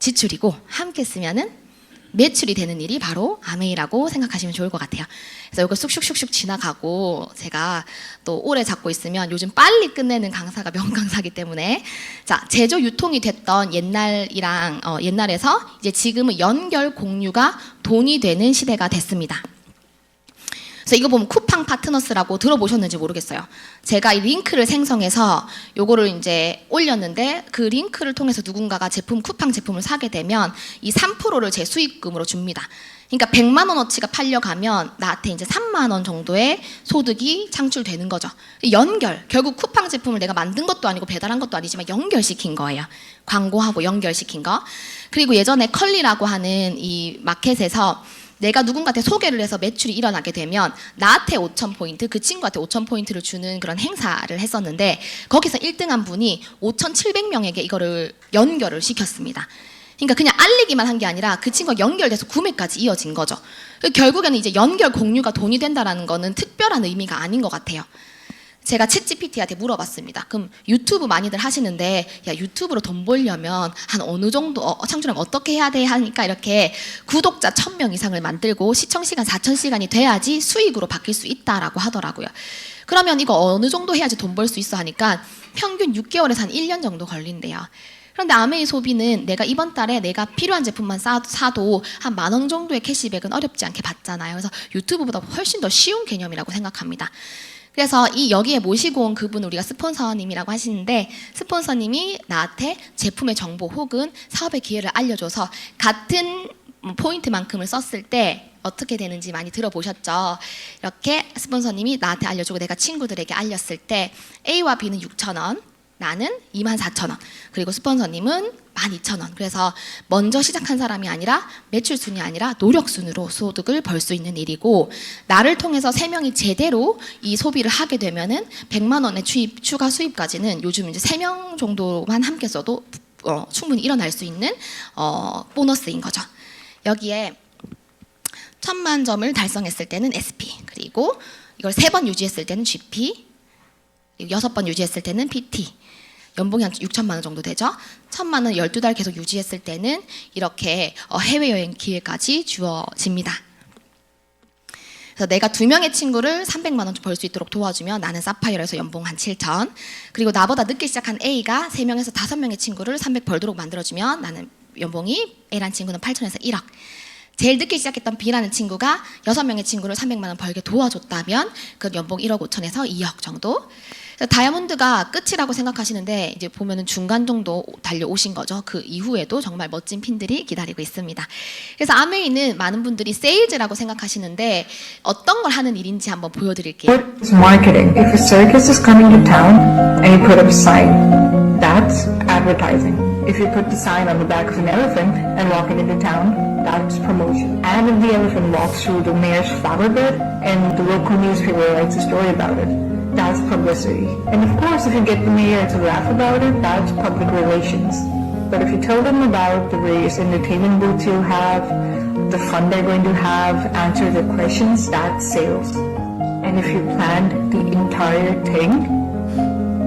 지출이고 함께 쓰면은 매출이 되는 일이 바로 아메이라고 생각하시면 좋을 것 같아요. 그래서 이거 쑥쑥쑥쑥 지나가고 제가 또 오래 잡고 있으면 요즘 빨리 끝내는 강사가 명강사기 때문에 자, 제조 유통이 됐던 옛날이랑 옛날에서 이제 지금은 연결 공유가 돈이 되는 시대가 됐습니다. 그래서 이거 보면 쿠팡 파트너스라고 들어보셨는지 모르겠어요. 제가 이 링크를 생성해서 요거를 이제 올렸는데 그 링크를 통해서 누군가가 쿠팡 제품을 사게 되면 이 3%를 제 수익금으로 줍니다. 그러니까 100만 원어치가 팔려가면 나한테 이제 3만 원 정도의 소득이 창출되는 거죠. 결국 쿠팡 제품을 내가 만든 것도 아니고 배달한 것도 아니지만 연결시킨 거예요. 광고하고 연결시킨 거. 그리고 예전에 컬리라고 하는 이 마켓에서 내가 누군가한테 소개를 해서 매출이 일어나게 되면 나한테 5,000포인트, 그 친구한테 5,000포인트를 주는 그런 행사를 했었는데 거기서 1등한 분이 5,700명에게 이거를 연결을 시켰습니다. 그러니까 그냥 알리기만 한 게 아니라 그 친구가 연결돼서 구매까지 이어진 거죠. 결국에는 이제 연결 공유가 돈이 된다는 거는 특별한 의미가 아닌 것 같아요. 제가 챗GPT한테 물어봤습니다. 그럼 유튜브 많이들 하시는데 야 유튜브로 돈 벌려면 한 어느 정도 창출하면 어떻게 해야 돼 하니까 이렇게 구독자 1,000명 이상을 만들고 시청시간 4,000시간이 돼야지 수익으로 바뀔 수 있다라고 하더라고요. 그러면 이거 어느 정도 해야지 돈 벌 수 있어 하니까 평균 6개월에서 한 1년 정도 걸린대요. 그런데 아메이 소비는 내가 이번 달에 내가 필요한 제품만 사도 한 10,000원 정도의 캐시백은 어렵지 않게 받잖아요. 그래서 유튜브보다 훨씬 더 쉬운 개념이라고 생각합니다. 그래서 여기에 모시고 온 그분을 우리가 스폰서님이라고 하시는데 스폰서님이 나한테 제품의 정보 혹은 사업의 기회를 알려줘서 같은 포인트만큼을 썼을 때 어떻게 되는지 많이 들어보셨죠? 이렇게 스폰서님이 나한테 알려주고 내가 친구들에게 알렸을 때 A와 B는 6,000원, 나는 24,000원, 그리고 스폰서님은 12,000원. 그래서 먼저 시작한 사람이 아니라 매출 순이 아니라 노력 순으로 소득을 벌 수 있는 일이고 나를 통해서 3명이 제대로 이 소비를 하게 되면은 100만 원의 추가 수입까지는 요즘 이제 3명 정도만 함께 써도 충분히 일어날 수 있는 보너스인 거죠. 여기에 1,000만 점을 달성했을 때는 SP, 그리고 이걸 3번 유지했을 때는 GP, 6번 유지했을 때는 PT, 연봉이 한 6천만 원 정도 되죠. 1,000만 원 12달 계속 유지했을 때는 이렇게 해외여행 기회까지 주어집니다. 그래서 내가 2명의 친구를 300만 원 벌 수 있도록 도와주면 나는 사파이어에서 연봉 한 7천, 그리고 나보다 늦게 시작한 A가 3명에서 5명의 친구를 300 벌도록 만들어주면 나는 연봉이 A라는 친구는 8천에서 1억, 제일 늦게 시작했던 B라는 친구가 6명의 친구를 300만 원 벌게 도와줬다면 그 연봉 1억 5천에서 2억 정도. 다이아몬드가 끝이라고 생각하시는데 이제 보면은 중간 정도 달려오신 거죠. 그 이후에도 정말 멋진 핀들이 기다리고 있습니다. 그래서 아메이는 많은 분들이 세일즈라고 생각하시는데 어떤 걸 하는 일인지 한번 보여드릴게요. It's marketing. If a circus is coming to town and you put up a sign, that's advertising. If you put the sign on the back of an elephant and walk it into town, that's promotion. And if the elephant walks through the mayor's flower bed and the local newspaper writes a story about it, that's publicity. And of course, if you get the mayor to laugh about it, that's public relations. But if you tell them about the various entertainment booths you'll have, the fun they're going to have, answer their questions, that's sales. And if you planned the entire thing,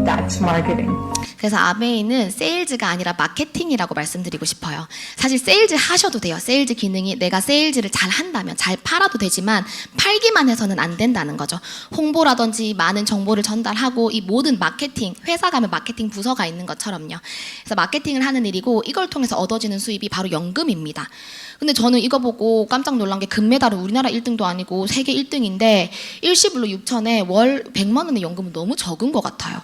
that's marketing. 그래서 아메이는 세일즈가 아니라 마케팅이라고 말씀드리고 싶어요. 사실 세일즈 하셔도 돼요. 세일즈 기능이 내가 세일즈를 잘 한다면 잘 팔아도 되지만 팔기만 해서는 안 된다는 거죠. 홍보라든지 많은 정보를 전달하고 이 모든 마케팅, 회사 가면 마케팅 부서가 있는 것처럼요. 그래서 마케팅을 하는 일이고 이걸 통해서 얻어지는 수입이 바로 연금입니다. 근데 저는 이거 보고 깜짝 놀란 게 금메달은 우리나라 1등도 아니고 세계 1등인데 일시불로 6천에 월 100만 원의 연금은 너무 적은 것 같아요.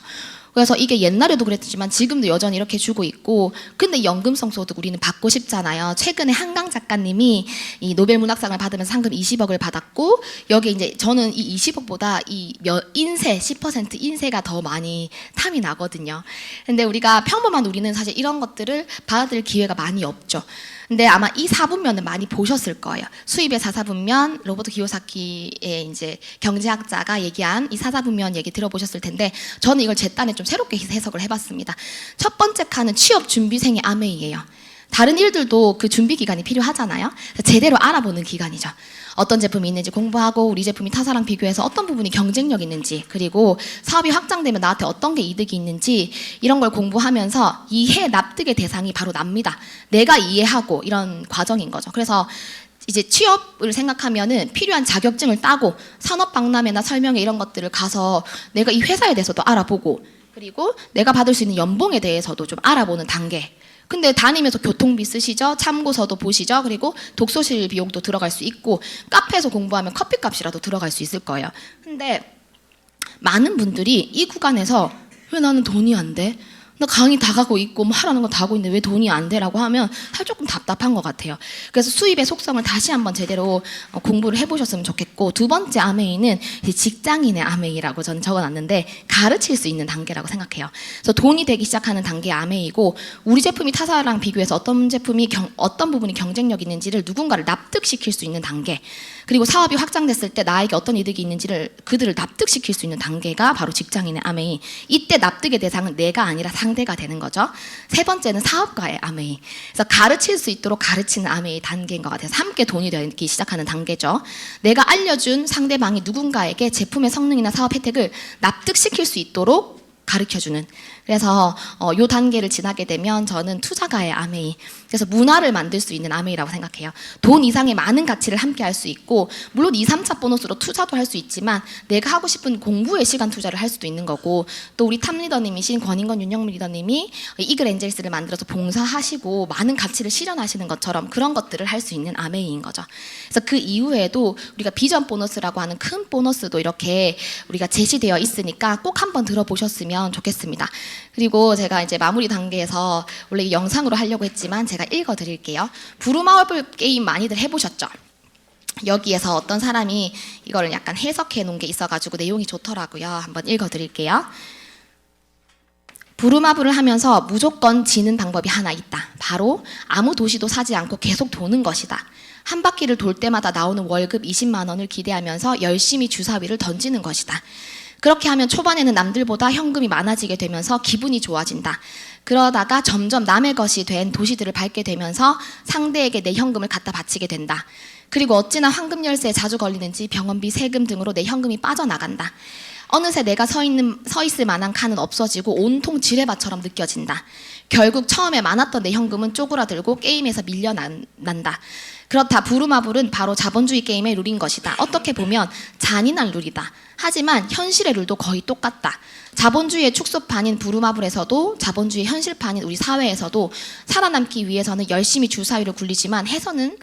그래서 이게 옛날에도 그랬지만 지금도 여전히 이렇게 주고 있고, 근데 연금성 소득 우리는 받고 싶잖아요. 최근에 한강 작가님이 이 노벨 문학상을 받으면서 상금 20억을 받았고, 여기 이제 저는 이 20억보다 이 인세 10% 인세가 더 많이 탐이 나거든요. 근데 우리가 평범한 우리는 사실 이런 것들을 받아들일 기회가 많이 없죠. 근데 아마 이 4분면은 많이 보셨을 거예요. 수입의 4사분면, 로버트 기요사키의 이제 경제학자가 얘기한 이 4사분면 얘기 들어보셨을 텐데, 저는 이걸 제 딴에 좀 새롭게 해석을 해봤습니다. 첫 번째 칸은 취업 준비생의 아메이예요. 다른 일들도 그 준비 기간이 필요하잖아요. 제대로 알아보는 기간이죠. 어떤 제품이 있는지 공부하고 우리 제품이 타사랑 비교해서 어떤 부분이 경쟁력 있는지, 그리고 사업이 확장되면 나한테 어떤 게 이득이 있는지 이런 걸 공부하면서 이해 납득의 대상이 바로 납니다. 내가 이해하고 이런 과정인 거죠. 그래서 이제 취업을 생각하면은 필요한 자격증을 따고 산업박람회나 설명회 이런 것들을 가서 내가 이 회사에 대해서도 알아보고, 그리고 내가 받을 수 있는 연봉에 대해서도 좀 알아보는 단계. 근데 다니면서 교통비 쓰시죠? 참고서도 보시죠? 그리고 독서실 비용도 들어갈 수 있고, 카페에서 공부하면 커피값이라도 들어갈 수 있을 거예요. 근데 많은 분들이 이 구간에서 왜 나는 돈이 안 돼? 나 강의 다 가고 있고 뭐 하라는 건 다 하고 있는데 왜 돈이 안 돼라고 하면 사실 조금 답답한 것 같아요. 그래서 수입의 속성을 다시 한번 제대로 공부를 해보셨으면 좋겠고, 두 번째 아메이는 직장인의 아메이라고 저는 적어놨는데 가르칠 수 있는 단계라고 생각해요. 그래서 돈이 되기 시작하는 단계 아메이고, 우리 제품이 타사랑 비교해서 어떤 제품이 어떤 부분이 경쟁력 있는지를 누군가를 납득시킬 수 있는 단계, 그리고 사업이 확장됐을 때 나에게 어떤 이득이 있는지를 그들을 납득시킬 수 있는 단계가 바로 직장인의 아메이. 이때 납득의 대상은 내가 아니라 상대가 되는 거죠. 세 번째는 사업가의 아메이. 그래서 가르칠 수 있도록 가르치는 아메이 단계인 것 같아서 함께 돈이 되기 시작하는 단계죠. 내가 알려준 상대방이 누군가에게 제품의 성능이나 사업 혜택을 납득시킬 수 있도록 가르쳐주는. 그래서 요 단계를 지나게 되면 저는 투자가의 아메이, 그래서 문화를 만들 수 있는 아메이라고 생각해요. 돈 이상의 많은 가치를 함께 할 수 있고, 물론 2, 3차 보너스로 투자도 할 수 있지만 내가 하고 싶은 공부의 시간 투자를 할 수도 있는 거고, 또 우리 탑 리더님이신 권인건 윤영미 리더님이 이글 엔젤스를 만들어서 봉사하시고 많은 가치를 실현하시는 것처럼 그런 것들을 할 수 있는 아메이인 거죠. 그래서 그 이후에도 우리가 비전 보너스라고 하는 큰 보너스도 이렇게 우리가 제시되어 있으니까 꼭 한번 들어보셨으면 좋겠습니다. 그리고 제가 이제 마무리 단계에서 원래 영상으로 하려고 했지만 제가 읽어드릴게요. 부루마블 게임 많이들 해보셨죠? 여기에서 어떤 사람이 이거를 약간 해석해 놓은 게 있어가지고 내용이 좋더라고요. 한번 읽어드릴게요. 부루마블을 하면서 무조건 지는 방법이 하나 있다. 바로 아무 도시도 사지 않고 계속 도는 것이다. 한 바퀴를 돌 때마다 나오는 월급 20만 원을 기대하면서 열심히 주사위를 던지는 것이다. 그렇게 하면 초반에는 남들보다 현금이 많아지게 되면서 기분이 좋아진다. 그러다가 점점 남의 것이 된 도시들을 밟게 되면서 상대에게 내 현금을 갖다 바치게 된다. 그리고 어찌나 황금 열쇠에 자주 걸리는지 병원비, 세금 등으로 내 현금이 빠져나간다. 어느새 내가 서 있을 만한 칸은 없어지고 온통 지뢰밭처럼 느껴진다. 결국 처음에 많았던 내 현금은 쪼그라들고 게임에서 밀려난다. 그렇다. 부루마블은 바로 자본주의 게임의 룰인 것이다. 어떻게 보면 잔인한 룰이다. 하지만 현실의 룰도 거의 똑같다. 자본주의의 축소판인 부루마블에서도 자본주의 현실판인 우리 사회에서도 살아남기 위해서는 열심히 주사위를 굴리기만 해서는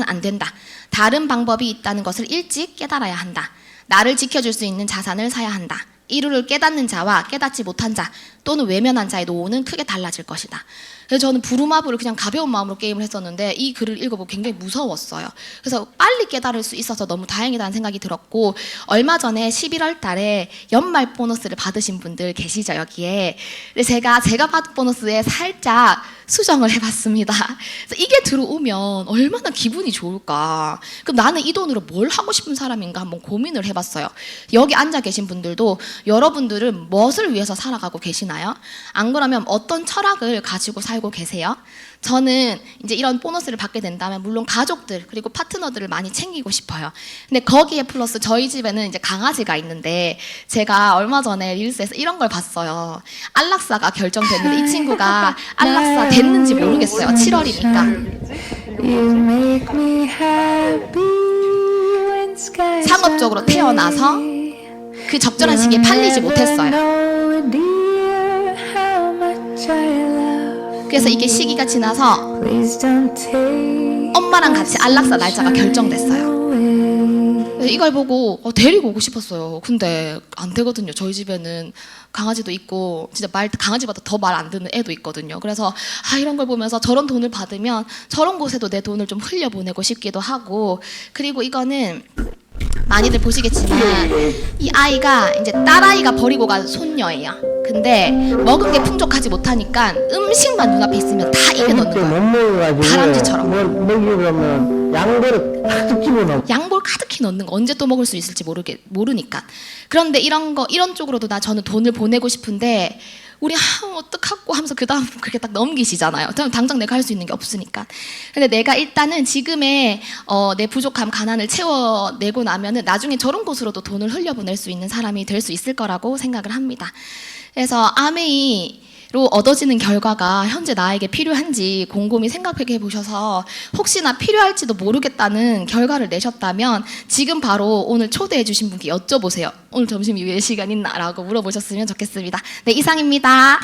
안 된다. 다른 방법이 있다는 것을 일찍 깨달아야 한다. 나를 지켜줄 수 있는 자산을 사야 한다. 이 룰을 깨닫는 자와 깨닫지 못한 자 또는 외면한 자의 노후는 크게 달라질 것이다. 그래서 저는 부루마블을 그냥 가벼운 마음으로 게임을 했었는데 이 글을 읽어보고 굉장히 무서웠어요. 그래서 빨리 깨달을 수 있어서 너무 다행이라는 생각이 들었고, 얼마 전에 11월 달에 연말 보너스를 받으신 분들 계시죠, 여기에. 제가 받은 보너스에 살짝 수정을 해봤습니다. 그래서 이게 들어오면 얼마나 기분이 좋을까. 그럼 나는 이 돈으로 뭘 하고 싶은 사람인가 한번 고민을 해봤어요. 여기 앉아 계신 분들도 여러분들은 무엇을 위해서 살아가고 계시나요? 안 그러면 어떤 철학을 가지고 살고 계세요? 저는 이제 이런 보너스를 받게 된다면 물론 가족들 그리고 파트너들을 많이 챙기고 싶어요. 근데 거기에 플러스 저희 집에는 이제 강아지가 있는데, 제가 얼마 전에 릴스에서 이런 걸 봤어요. 안락사가 결정됐는데 이 친구가 안락사 됐는지 모르겠어요. 7월이니까. 상업적으로 태어나서 그 적절한 시기에 팔리지 못했어요. 그래서 이게 시기가 지나서 엄마랑 같이 안락사 날짜가 결정됐어요. 그래서 이걸 보고 데리고 오고 싶었어요. 근데 안 되거든요. 저희 집에는 강아지도 있고 진짜 강아지보다 더 말 안 듣는 애도 있거든요. 그래서 이런 걸 보면서 저런 돈을 받으면 저런 곳에도 내 돈을 좀 흘려보내고 싶기도 하고, 그리고 이거는 많이들 보시겠지만 이 아이가 이제 딸아이가 버리고 간 손녀예요. 근데 먹은 게 풍족하지 못하니까 음식만 눈앞에 있으면 다 입에 넣는 거예요. 다람쥐처럼. 양볼을 가득 집어넣어. 양볼 가득히 넣는 거, 언제 또 먹을 수 있을지 모르니까. 그런데 이런 쪽으로도 저는 돈을 보내고 싶은데 우리 어떡하고 하면서 그 다음 그렇게 딱 넘기시잖아요. 당장 내가 할 수 있는 게 없으니까. 근데 내가 일단은 지금의 내 부족함, 가난을 채워내고 나면은 나중에 저런 곳으로도 돈을 흘려보낼 수 있는 사람이 될 수 있을 거라고 생각을 합니다. 그래서 아메이로 얻어지는 결과가 현재 나에게 필요한지 곰곰이 생각해 보셔서 혹시나 필요할지도 모르겠다는 결과를 내셨다면 지금 바로 오늘 초대해 주신 분께 여쭤보세요. 오늘 점심 이후에 시간 있나? 라고 물어보셨으면 좋겠습니다. 네, 이상입니다.